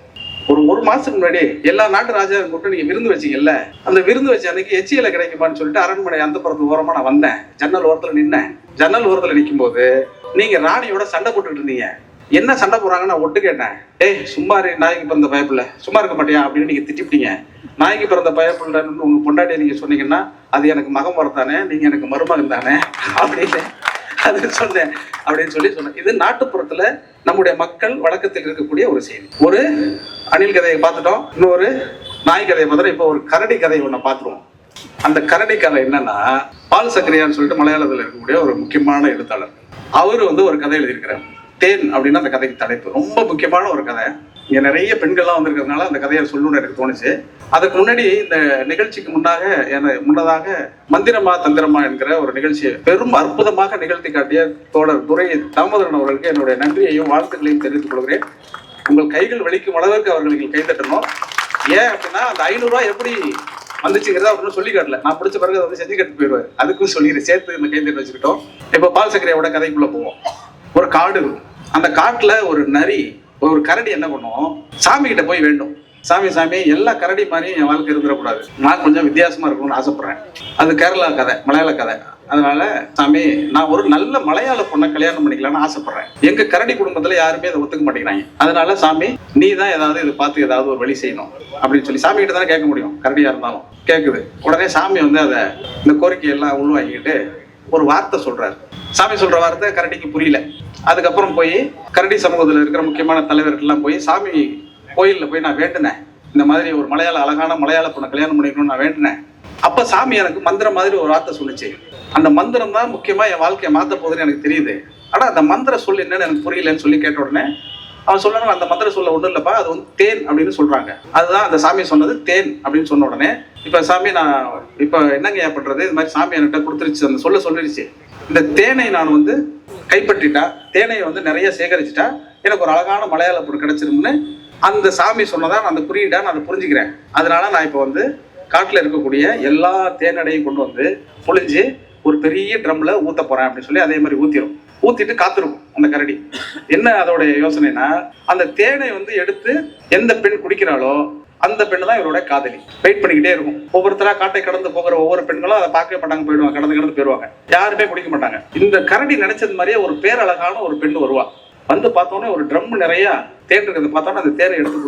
ஒரு மாசத்துக்கு முன்னாடி எல்லா நாட்டு ராஜா கூப்பிட்டு நீங்க விருந்து வச்சீங்கல்ல, அந்த விருந்து வச்ச அன்னைக்கு எச்சியில கிடைக்குமான்னு சொல்லிட்டு அரண்மனை அந்த புறத்து ஓரமா நான் வந்தேன். ஜன்னல் ஓரத்துல நின்னேன். ஜன்னல் ஓரத்துல நிற்கும் போது நீங்க ராணியோட சண்டை போட்டுக்கிட்டு இருந்தீங்க. என்ன சண்டை போடுறாங்கன்னு நான் ஒட்டு கேட்டேன். ஏய் சும்மாரு, நாய்க்கு பிறந்த பயப்புல சும்மா இருக்க மாட்டியா அப்படின்னு நீங்க திட்டிப்பிட்டீங்க. நாய்க்கு பிறந்த பயப்புலன்னு உங்க பொண்டாட்டியை நீங்க சொன்னீங்கன்னா அது எனக்கு மகன் வரத்தானே, நீங்க எனக்கு மருமகன் தானே அப்படின்னு அது சொன்னேன் அப்படின்னு சொன்னேன். இது நாட்டுப்புறத்துல நம்முடைய மக்கள் வழக்கத்தில் இருக்கக்கூடிய ஒரு செய்தி. ஒரு அணில் கதையை பார்த்துட்டோம், இன்னொரு நாய் கதையை பார்த்துட்டோம். இப்போ ஒரு கரடி கதையை ஒண்ணு பார்த்துருவோம். அந்த கரடி கதை என்னன்னா, பால் சக்கரையான்னு சொல்லிட்டு மலையாளத்தில் இருக்கக்கூடிய ஒரு முக்கியமான எழுத்தாளர். அவரு வந்து ஒரு கதை எழுதியிருக்கிறார். தேன் அப்படின்னு அந்த கதைக்கு தலைப்பு. ரொம்ப முக்கியமான ஒரு கதை. இங்க நிறைய பெண்கள்லாம் வந்திருக்கிறதுனால அந்த கதையை சொல்லணும்னு எனக்கு தோணுச்சு. அதுக்கு முன்னாடி இந்த நிகழ்ச்சிக்கு முன்னதாக மந்திரமா தந்திரமா என்கிற ஒரு நிகழ்ச்சியை பெரும் அற்புதமாக நிகழ்த்தி காட்டிய தோழர் துரை தாமோதரன் அவர்களுக்கு என்னுடைய நன்றியையும் வாழ்த்துக்களையும் தெரிவித்துக் கொள்கிறேன். உங்கள் கைகள் வலிக்கும் அளவிற்கு அவர்களுக்கு கை தட்டணும். ஏன் அப்படின்னா அந்த 500 ரூபாய் எப்படி வந்துச்சுங்கிறத அப்படின்னு சொல்லி காட்டல, நான் பிடிச்ச பிறகு அதை வந்து செஞ்சு கட்டு போயிடுவார். அதுக்கும் சொல்லிடுறேன், சேர்த்து இந்த கை தட்டி வச்சுக்கிட்டோம். இப்போ பால் சக்கரையோட கதைக்குள்ள போவோம். ஒரு காடு, அந்த காட்டுல ஒரு கரடி என்ன பண்ணும், சாமி கிட்ட போய் வேண்டும், சாமி எல்லா கரடி மாதிரியும் என் வாழ்க்கை இருந்துடக்கூடாது, நான் கொஞ்சம் வித்தியாசமா இருக்கணும்னு ஆசைப்படுறேன். அது கேரளா கதை, மலையாள கதை. அதனால சாமி நான் ஒரு நல்ல மலையாள பொண்ணை கல்யாணம் பண்ணிக்கலாம்னு ஆசைப்படுறேன். எங்க கரடி குடும்பத்துல யாருமே அதை ஒத்துக்க மாட்டேங்கிறாங்க. அதனால சாமி நீ தான் ஏதாவது இதை பார்த்து ஏதாவது ஒரு வழி செய்யணும் அப்படின்னு சொல்லி சாமி கிட்ட தானே கேட்க முடியும். கரடியா இருந்தாலும் கேட்குது. உடனே சாமி வந்து அதை இந்த கோரிக்கையெல்லாம் உள்வாங்கிட்டு ஒரு வார்த்தை சொல்றாரு. சாமி சொல்ற வார்த்தை கரடிக்கு புரியல. அதுக்கப்புறம் போய் கரடி சமூகத்தில் இருக்கிற முக்கியமான தலைவர்கள்லாம் போய் சாமி கோயில்ல போய் நான் வேண்டினேன், இந்த மாதிரி ஒரு அழகான மலையாள பொண்ணை கல்யாணம் பண்ணிக்கணும்னு நான் வேண்டினேன். அப்ப சாமி எனக்கு மந்திரம் மாதிரி ஒரு வார்த்தை சொல்லுச்சு. அந்த மந்திரம் தான் முக்கியமா என் வாழ்க்கையை மாத்த போகுதுன்னு எனக்கு தெரியுது. ஆனா அந்த மந்திர சொல் என்னன்னு எனக்கு புரியலன்னு சொல்லி கேட்ட உடனே அவன் சொல்லணும், அந்த மந்திர சொல்ல ஒன்றும் இல்லப்பா, அது வந்து தேன் அப்படின்னு சொல்றாங்க. அதுதான் அந்த சாமி சொன்னது தேன் அப்படின்னு சொன்ன உடனே இப்ப சாமி நான் இப்ப என்னங்க ஏன் பண்றது, இது மாதிரி சாமி என்கிட்ட கொடுத்துருச்சு, அந்த சொல்லிடுச்சு. இந்த தேனை நான் வந்து கைப்பற்றிட்டா, தேனை வந்து நிறைய சேகரிச்சுட்டா எனக்கு ஒரு அழகான மலையாள பொருள் கிடைச்சிரும்னு அந்த சாமி சொன்னதா நான் அந்த குறியீடா நான் அதை புரிஞ்சுக்கிறேன். அதனால நான் இப்போ வந்து காட்டுல இருக்கக்கூடிய எல்லா தேனடையும் கொண்டு வந்து புழிஞ்சு ஒரு பெரிய ட்ரம்ல ஊத்த போறேன் அப்படின்னு சொல்லி அதே மாதிரி ஊத்திட்டு காத்திருக்கும் அந்த கரடி. என்ன அதோட யோசனைனா, அந்த தேனை வந்து எடுத்து எந்த பெண் குடிக்கிறாளோ அந்த பெண்ணு தான் இவரோட காதலி. வெயிட் பண்ணிக்கிட்டே இருக்கும். ஒவ்வொருத்தரா காட்டை கடந்து போகிற ஒவ்வொரு பெண்களும் அதை பார்க்கவே மாட்டாங்க, போயிடுவாங்க, கடந்து போயிடுவாங்க, யாருமே குடிக்க மாட்டாங்க. இந்த கரடி நினைச்சது மாதிரியே ஒரு பேரழகான ஒரு பெண் வருவா. வந்து பார்த்தோன்னே ஒரு ட்ரம் நிறைய தேன் இருக்கிறது பார்த்தோன்னா அந்த தேனை எடுத்து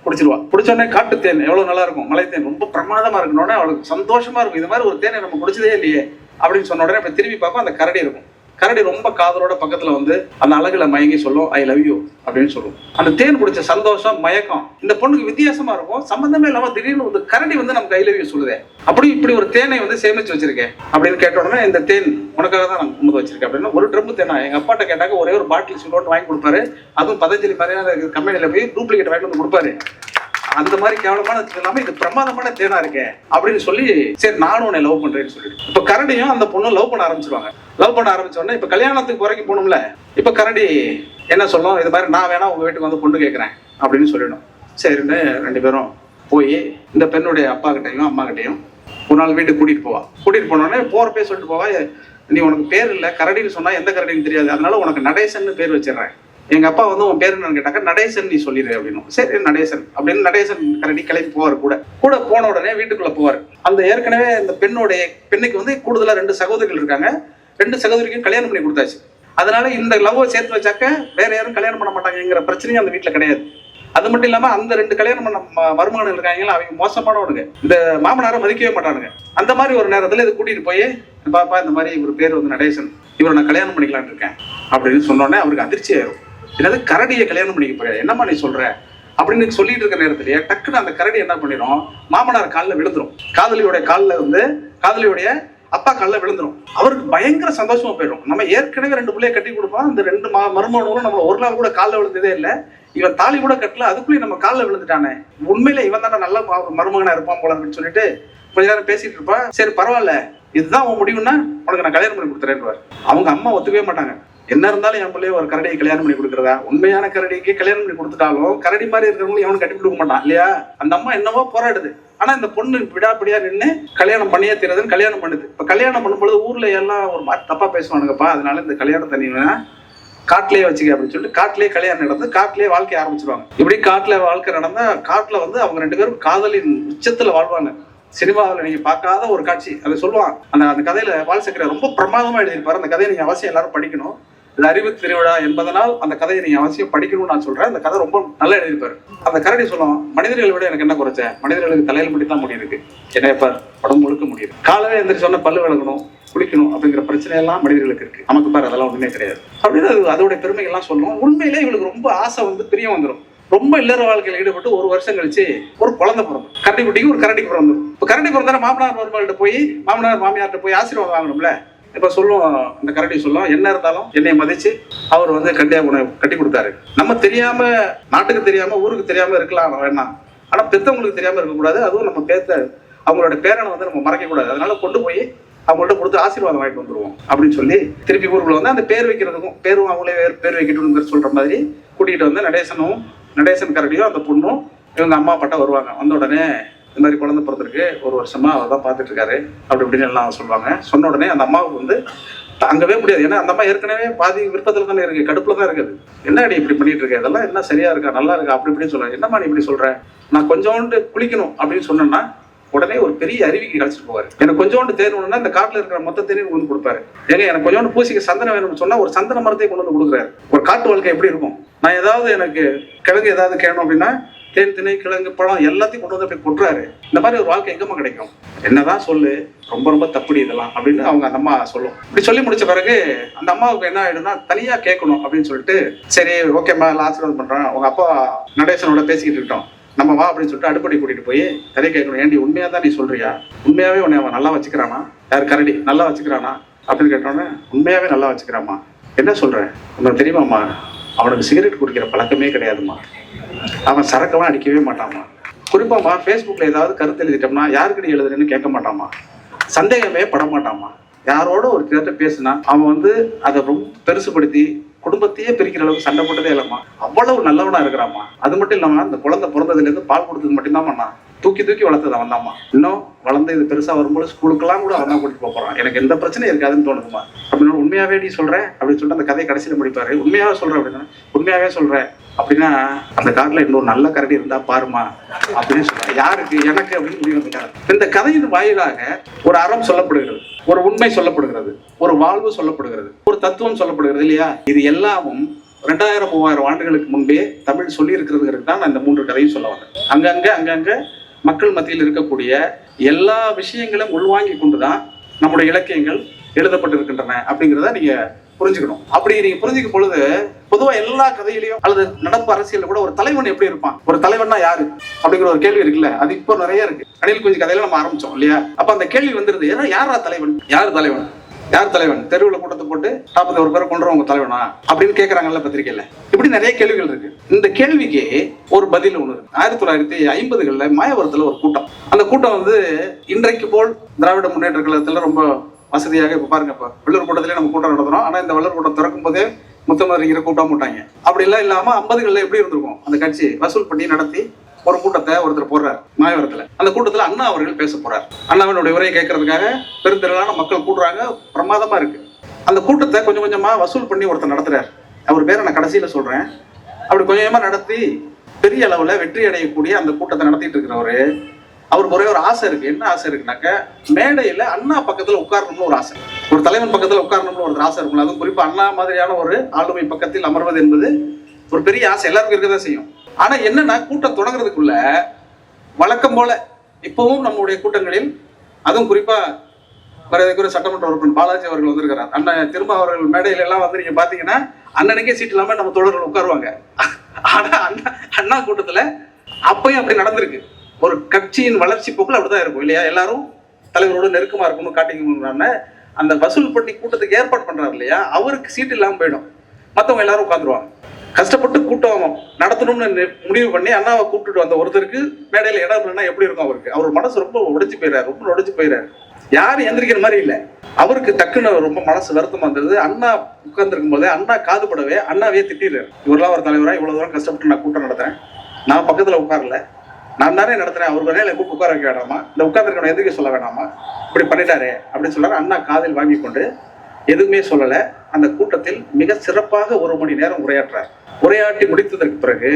குடிச்சிருவா. குடிச்சோடனே காட்டு தேன் எவ்வளவு நல்லா இருக்கும், மலை தேன் ரொம்ப பிரமாதமா இருக்கணும்னே அவளுக்கு சந்தோஷமா இருக்கும். இது மாதிரி ஒரு தேனை நம்ம குடிச்சதே இல்லையே அப்படின்னு சொன்ன உடனே அப்ப திரும்பி பார்ப்போம், அந்த கரடி இருக்கும். கரடி ரொம்ப காதலோட பக்கத்துல வந்து அந்த அழகுல மயங்கி சொல்லும், ஐ லவ் யூ அப்படின்னு சொல்லும். அந்த தேன் குடிச்ச சந்தோஷம், மயக்கம் இந்த பொண்ணுக்கு வித்தியாசமா இருக்கும். சம்பந்தமே இல்லாம திடீர்னு ஒரு கரடி வந்து நமக்கு ஐ லவ் யூ சொல்லுதே, அப்படி இப்படி ஒரு தேனை வந்து சேமிச்சு வச்சிருக்கேன் அப்படின்னு கேட்ட உடனே இந்த தேன் உனக்காக தான் நான் கொண்டு வச்சிருக்கேன் அப்படின்னு ஒரு ட்ரம் தேனா எங்க அப்பாட்ட கேட்டாக்க ஒரே ஒரு பாட்டில் சிலோட்டு வாங்கி கொடுப்பாரு. அதுவும் பதஞ்சலி மாதிரியான கம்பெனியில போய் டூப்ளிகேட் வாங்கி வந்து கொடுப்பாரு. அந்த மாதிரி கேவலமான இல்லாம இது பிரமாதமான தேனா இருக்கே அப்படின்னு சொல்லி, சரி நானும் உன்னை லவ் பண்றேன்னு சொல்லிட்டு இப்ப கரடியும் அந்த பொண்ணும் லவ் பண்ண ஆரம்பிச்சிருவாங்க. லவ் பண்ண ஆரம்பிச்ச உடனே இப்ப கல்யாணத்துக்கு வரைக்கும் போகணும்ல. இப்ப கரடி என்ன சொல்லும், இது மாதிரி நான் வேணா உங்க வீட்டுக்கு வந்து பொண்ணு கேட்கறேன் அப்படின்னு சொல்லிடும். சரின்னு ரெண்டு பேரும் போய் இந்த பெண்ணுடைய அப்பா கிட்டையும் அம்மா கிட்டையும் ஒரு நாள் வீட்டுக்கு கூட்டிட்டு போனோடனே போறப்பே சொல்லிட்டு போவா, நீ உனக்கு பேர் இல்லை, கரடின்னு சொன்னா எந்த கரடின்னு தெரியாது, அதனால உனக்கு நடேசன் பேர் வச்சிடறேன். எங்க அப்பா வந்து உன் பேர் என்னன்னு கேட்டாக்க நடேசன் நீ சொல்லிடு அப்படின்னு. சரி நடேசன் அப்படின்னு நடேசன் கரடி கிளம்பி போவார். கூட போன உடனே வீட்டுக்குள்ள போவார். அந்த ஏற்கனவே இந்த பெண்ணுக்கு வந்து கூடுதலா 2 சகோதரிகள் இருக்காங்க. 2 சகோதரிக்கும் கல்யாணம் பண்ணி கொடுத்தாச்சு. அதனால இந்த லவ்வை சேர்த்து வச்சாக்க வேற யாரும் கல்யாணம் பண்ண மாட்டாங்கிற பிரச்சனையும் அந்த வீட்டுல கிடையாது. அது மட்டும் இல்லாம அந்த 2 கல்யாணம் பண்ண மருமகன் இருக்காங்களா, அவங்க மோசமானவனுங்க, இந்த மாமனாரை மதிக்கவே மாட்டானுங்க. அந்த மாதிரி ஒரு நேரத்துல இது கூட்டிட்டு போய், பாப்பா இந்த மாதிரி இவர் பேர் வந்து நடேசன், இவரை நான் கல்யாணம் பண்ணிக்கலான்னு இருக்கேன் அப்படின்னு சொன்னோடனே அவருக்கு அதிர்ச்சி ஆயிரும். என்னது கரடியை கல்யாணம் பண்ணிக்க போற, என்னம்மா நீ சொல்ற அப்படின்னு சொல்லிட்டு இருக்க நேரத்திலேயே டக்குன்னு அந்த கரடி என்ன பண்ணிடும், மாமனார் காலில் விழுந்துரும். காதலியுடைய அப்பா காலில் விழுந்துரும். அவருக்கு பயங்கர சந்தோஷமா போயிடும். நம்ம ஏற்கனவே 2 பிள்ளைய கட்டி கொடுப்போம், இந்த 2 மருமகனும் நம்ம ஒரு நாள் கூட காலில் விழுந்ததே இல்லை, இவன் தாலி கூட கட்டல, அதுக்குள்ளேயும் நம்ம காலில் விழுந்துட்டானே, உண்மையில இவன் தானே நல்ல மருமகனா இருப்பான் போல அப்படின்னு சொல்லிட்டு கொஞ்ச நேரம் பேசிட்டு இருப்பான். சரி பரவாயில்ல, இதுதான் உன் முடிவுன்னா உனக்கு நான் கல்யாணம் பண்ணி கொடுத்துறேன். அவங்க அம்மா ஒத்துக்கவே மாட்டாங்க. என்ன இருந்தாலும் என் பிள்ளைய ஒரு கரடியை கல்யாணம் பண்ணி கொடுக்குறதா, உண்மையான கரடிக்கு கல்யாணம் பண்ணி கொடுத்துட்டாலும் கரடி மாதிரி இருக்கிறவங்களும் எவனும் கட்டி கொடுக்க மாட்டான் இல்லையா. அந்த அம்மா என்னவோ போராடுது. ஆனா இந்த பொண்ணு விடாப்பிடியா நின்று கல்யாணம் பண்ணியே தீரதுன்னு கல்யாணம் பண்ணுது. இப்ப கல்யாணம் பண்ணும்பொழுது ஊர்ல எல்லாம் ஒரு தப்பா பேசுவானுங்கப்பா, அதனால இந்த கல்யாணத்தை நீ காட்டிலேயே வச்சுக்க அப்படின்னு சொல்லிட்டு காட்டிலேயே கல்யாணம் நடந்து காட்டிலேயே வாழ்க்கை ஆரம்பிச்சிருவாங்க. இப்படி காட்டுல வாழ்க்கை நடந்தா காட்டுல வந்து அவங்க 2 பேரும் காதலின் உச்சத்துல வாழ்வாங்க. சினிமாவில் நீங்க பார்க்காத ஒரு காட்சி அதை சொல்லுவான். அந்த கதையில வால்சக்கரை ரொம்ப பிரமாதமா எழுதியிருப்பாரு. அந்த கதையை நீங்க அவசியம் எல்லாரும் படிக்கணும். இது அறிவு திருவிழா என்பதனால் அந்த கதையை நீங்க அவசியம் படிக்கணும்னு நான் சொல்றேன். அந்த கதை ரொம்ப நல்லா எழுதியிருப்பாரு. அந்த கரடி சொல்லும், மனிதர்களை விட எனக்கு என்ன குறைச்ச, மனிதர்களுக்கு தலையில் மட்டும் தான் முடியும் இருக்கு, என்ன இப்ப படம் முழுக்க முடியும், காலையில எந்திரிச்சு சொன்ன பல்லு விளக்கணும், குளிக்கணும் அப்படிங்கிற பிரச்சனை எல்லாம் மனிதர்களுக்கு இருக்கு, நமக்கு பாரு அதெல்லாம் ஒண்ணுமே கிடையாது அப்படின்னு அதோட பெருமைகள்லாம் சொல்லும். உண்மையிலே இவளுக்கு ரொம்ப ஆசை வந்து பிரியம் வந்துடும். ரொம்ப இல்லற வாழ்க்கையில் ஈடுபட்டு 1 வருஷம் கழிச்சு ஒரு குழந்தை பிறந்தோம். கரடி குட்டிக்கு ஒரு கரடி பிறந்தோம். இப்போ கரடி பிறந்தாலும் மாமனார் மருமகள்கிட்ட போய் மாமனார் மாமியார்கிட்ட போய் ஆசீர்வாதம் வாங்கணும்ல. இப்ப சொல்லுவோம், அந்த கரடி சொல்லும், என்ன இருந்தாலும் என்னை மதிச்சு அவர் வந்து கட்டி கொடுத்தாரு. நம்ம தெரியாம, நாட்டுக்கு தெரியாம, ஊருக்கு தெரியாம இருக்கலாம் வேணாம், ஆனா பெத்தவங்களுக்கு தெரியாம இருக்கக்கூடாது. அதுவும் நம்ம அவங்களோட பேரனை வந்து நம்ம மறைக்க கூடாது. அதனால கொண்டு போய் அவங்கள்ட்ட கொடுத்து ஆசீர்வாதம் வாங்கிட்டு வந்துருவோம் அப்படின்னு சொல்லி திருப்பி ஊருக்குள்ள வந்து அந்த பேர் வைக்கிறதுக்கும் பேரும் அவங்களே பேர் வைக்கணும்னு சொல்ற மாதிரி கூட்டிகிட்டு வந்து நடேசன் கரடியும் அந்த பொண்ணும் இவங்க அம்மா அப்பாட்ட வருவாங்க. வந்த உடனே இந்த மாதிரி குழந்தை பிறந்திருக்கு, 1 வருஷமா அவர் தான் பார்த்துட்டு இருக்காரு அப்படி இப்படின்னு எல்லாம் சொல்லுவாங்க. சொன்ன உடனே அந்த அம்மாவுக்கு வந்து அங்கவே முடியாது. ஏன்னா அந்த அம்மா ஏற்கனவே பாதி விருப்பத்துல தானே இருக்கு, கடுப்புல தான் இருக்குது. என்னடி இப்படி பண்ணிட்டு இருக்க, இதெல்லாம் என்ன சரியா இருக்கா, நல்லா இருக்கா அப்படி இப்படின்னு சொல்றேன். என்னம்மா நீ இப்படி சொல்ற, நான் கொஞ்சோண்டு குளிக்கணும் அப்படின்னு சொன்னேன்னா உடனே ஒரு பெரிய அருவிக்கு கழிச்சிட்டு போவாரு. எனக்கு கொஞ்சோண்டு தேன் வேணும்னா இந்த காட்டுல இருக்கிற மொத்த தேனையும் கொண்டு கொடுப்பாரு. ஏங்க எனக்கு கொஞ்சோண்டு பூசிக்கு சந்தனம் வேணும்னு சொன்னா ஒரு சந்தன மரத்தையும் கொண்டு வந்து கொடுக்குறாரு. ஒரு காட்டு வாழ்க்கை எப்படி இருக்கும்? நான் ஏதாவது எனக்கு கிழங்கு ஏதாவது கேட்கணும் அப்படின்னா தேன், திணை, கிழங்கு, பழம் எல்லாத்தையும் கொண்டு வந்து அப்படி கொட்டுறாரு. இந்த மாதிரி ஒரு வாழ்க்கை எங்கம்மா கிடைக்கும்? என்னதான் சொல்லு, ரொம்ப ரொம்ப தப்புடி இதெல்லாம் அப்படின்னு அவங்க அந்த அம்மா சொல்லும். இப்படி சொல்லி முடிச்ச பிறகு அந்த அம்மாவுக்கு என்ன ஆயிடும்னா தனியா கேட்கணும் அப்படின்னு சொல்லிட்டு, சரி ஓகேம்மா எல்லாம் ஆசீர்வாதம் பண்றேன், உங்க அப்பா நடேசனோட பேசிக்கிட்டு இருக்கட்டும், நம்ம வா அப்படின்னு சொல்லிட்டு அடுப்படி கூட்டிட்டு போய் தனியா கேட்கணும். ஏண்டி உண்மையா தான் நீ சொல்றியா? உண்மையாவே உன்னை அவன் நல்லா வச்சுக்கிறானா? யார் கரடி நல்லா வச்சுக்கிறானா அப்படின்னு கேட்டோன்னே, உண்மையாவே நல்லா வச்சுக்கிறாமா. என்ன சொல்றேன் உனக்கு தெரியுமாம்மா, அவனுக்கு சிகரெட் குடிக்கிற பழக்கமே கிடையாதுமா, அவன் சரக்கெல்லாம் அடிக்கவே மாட்டாமா, குறிப்பாமா ஃபேஸ்புக்ல ஏதாவது கருத்து எழுதிட்டோம்னா யாருக்கிட்ட எழுதுறேன்னு கேட்க மாட்டாமா, சந்தேகமே பட மாட்டாமா, யாரோட ஒரு கிட்ட பேசுனா அவன் அதை ரொம்ப பெருசுபடுத்தி குடும்பத்தையே பிரிக்கிற அளவுக்கு சண்டை போட்டதே இல்லம்மா, அவ்வளவு நல்லவனா இருக்கிறாமா. அது மட்டும் இல்லாம அந்த குழந்தை பிறந்ததுல இருந்து பால் கொடுத்தது மட்டும்தான் பண்ணா, தூக்கி தூக்கி வளர்த்தது அவன் தான்மா. இன்னும் வளர்ந்து இது பெருசா வரும்போது ஸ்கூலுக்கெல்லாம் கூட அவன் தான் கூட்டிட்டு போறான். எனக்கு எந்த பிரச்சனையும் இருக்காதுன்னு தோணுதுமா. அப்படின்னு உண்மையாவே நீ சொல்ற அப்படின்னு சொல்லிட்டு அந்த கதையை கடைசியில முடிப்பாரு. உண்மையாவே சொல்ற அப்படின்னா, உண்மையாவே சொல்றேன் அப்படின்னா அந்த காட்டுல இன்னொரு நல்ல கரடி இருந்தா பாருமா அப்படின்னு சொல்றாரு. யாருக்கு? எனக்கு அப்படின்னு முடிவு அந்த கதை. இந்த கதையின் வாயிலாக ஒரு அறம் சொல்லப்படுகிறது, ஒரு உண்மை சொல்லப்படுகிறது, ஒரு வாழ்வு சொல்லப்படுகிறது, ஒரு தத்துவம் சொல்லப்படுகிறது இல்லையா? இது எல்லாமும் 2000-3000 ஆண்டுகளுக்கு முன்பே தமிழ் சொல்லி இருக்கிறதுங்கிறது தான் நான் இந்த 3 கதையும் சொல்ல வந்தேன். அங்கங்க மக்கள் மத்தியில் இருக்கக்கூடிய எல்லா விஷயங்களும் உள்வாங்கி கொண்டுதான் நம்முடைய இலக்கியங்கள் எழுதப்பட்டிருக்கின்றன அப்படிங்கிறத நீங்க புரிஞ்சுக்கணும். அப்படி நீங்க புரிஞ்சுக்கும் பொழுது பொதுவா எல்லா கதையிலையும் அல்லது நடப்பு அரசியல் கூட ஒரு தலைவன் எப்படி இருப்பான், ஒரு தலைவன்னா யாரு அப்படிங்கிற ஒரு கேள்வி இருக்குல்ல, அது இப்போ நிறைய இருக்கு. அணில் குஞ்சு கதையில நம்ம ஆரம்பிச்சோம் இல்லையா? அப்ப அந்த கேள்வி வந்துருது, ஏன்னா யாரா தலைவன், யார் தலைவன், யார் தலைவன், தெருவில் கூட்டத்தை போட்டு 41 பேரை கொண்டுறவங்க தலைவனா அப்படின்னு கேட்கறாங்கல்ல பத்திரிகையில. இப்படி நிறைய கேள்விகள் இருக்கு. இந்த கேள்விக்கு ஒரு பதில் ஒண்ணு இருக்கு. 1950களில் மாயவரத்துல ஒரு கூட்டம். அந்த கூட்டம் இன்றைக்கு போல் திராவிட முன்னேற்ற கழகத்துல ரொம்ப வசதியாக இப்ப பாருங்க, இப்ப வெள்ளூர் கூட்டத்திலே நம்ம கூட்டம் நடத்துறோம். ஆனா இந்த வெள்ளூர் கூட்டம் திறக்கும் போதே முத்தமரிக்கிற கூட்டம் போட்டாங்க. அப்படி எல்லாம் இல்லாம 50களில் எப்படி இருந்திருக்கும், அந்த கட்சி வசூல் பண்ணி நடத்தி ஒரு கூட்டத்தை ஒருத்தர் போடுறாரு மாயவரத்துல. அந்த கூட்டத்துல அண்ணா அவர்கள் பேச போறார். அண்ணாவினுடைய உரையை கேட்கறதுக்காக பெருந்திரளான மக்கள் கூடுறாங்க, பிரமாதமா இருக்கு. அந்த கூட்டத்தை கொஞ்சம் கொஞ்சமா வசூல் பண்ணி ஒருத்தர் நடத்துறாரு. அவர் பேரை நான் கடைசியில சொல்றேன். அப்படி கொஞ்சம் கொஞ்சமா நடத்தி பெரிய அளவுல வெற்றி அடையக்கூடிய அந்த கூட்டத்தை நடத்திட்டு இருக்கிறவரு, அவருக்கு ஒரே ஒரு ஆசை இருக்கு. என்ன ஆசை இருக்குனாக்க, மேடையில அண்ணா பக்கத்துல உட்காரணும்னு ஒரு ஆசை. ஒரு தலைவன் பக்கத்துல உட்காரணும்னு ஒரு ஆசை இருக்கும். அதுவும் குறிப்பா அண்ணா மாதிரியான ஒரு ஆளுமை பக்கத்தில் அமர்வது என்பது ஒரு பெரிய ஆசை, எல்லாருக்கும் இருக்கதான் செய்யும். ஆனா என்னன்னா, கூட்டம் தொடங்குறதுக்குள்ள வழக்கம் போல இப்பவும் நம்முடைய கூட்டங்களில், அதுவும் குறிப்பா வரையறைக்குரிய சட்டமன்ற உறுப்பினர் பாலாஜி அவர்கள் வந்திருக்கிறார். அண்ணன் திரும்ப அவர்கள் மேடையில எல்லாம் நீங்க பாத்தீங்கன்னா அண்ணனுக்கே சீட் இல்லாம நம்ம தோழர்கள் உட்காருவாங்க. ஆனா அண்ணா கூட்டத்துல அப்பயும் அப்படி நடந்திருக்கு. ஒரு கட்சியின் வளர்ச்சி போக்குல அப்படிதான் இருக்கும் இல்லையா? எல்லாரும் தலைவரோட நெருக்கமா இருக்கணும் காட்டிக்கணும்னு அந்த வசூல் பண்ணி கூட்டத்துக்கு ஏற்பாடு பண்றாரு இல்லையா, அவருக்கு சீட் இல்லாம போயிடும், மத்தவங்க எல்லாரும் உட்காந்துருவாங்க. கஷ்டப்பட்டு கூட்டம் நடத்தணும்னு முடிவு பண்ணி அண்ணாவை கூப்பிட்டு வந்த ஒருத்தருக்கு மேடையில இடம் இல்லைன்னா எப்படி இருக்கும் அவருக்கு? அவர் மனசு ரொம்ப உடைச்சு போயிறாரு. யாரும் எந்திரிக்கிற மாதிரி இல்லை. அவருக்கு டக்குன்னு ரொம்ப மனசு வருத்தமா இருந்தது. அண்ணா உட்கார்ந்துருக்கும் போதே அண்ணா காதுபடவே அண்ணாவே திட்டிடுறாரு. இவரெல்லாம் ஒரு தலைவரா, இவ்வளவு தூரம் கஷ்டப்பட்டு நான் கூட்டம் நடத்துறேன், நான் பக்கத்துல உட்காரல, நான் தானே நடத்துறேன், அவருக்கு வேலை கூப்பிட்டு உட்கார வைக்க வேண்டாமா, இந்த உட்கார்ந்துருக்கணும் எதுக்கு சொல்ல வேண்டாமா, இப்படி பண்ணிட்டாரு அப்படின்னு சொல்றாரு. அண்ணா காதில் வாங்கி கொண்டு எதுவுமே சொல்லல. அந்த கூட்டத்தில் மிக சிறப்பாக 1 மணி நேரம் உரையாற்றார். உரையாற்றி முடித்ததற்கு பிறகு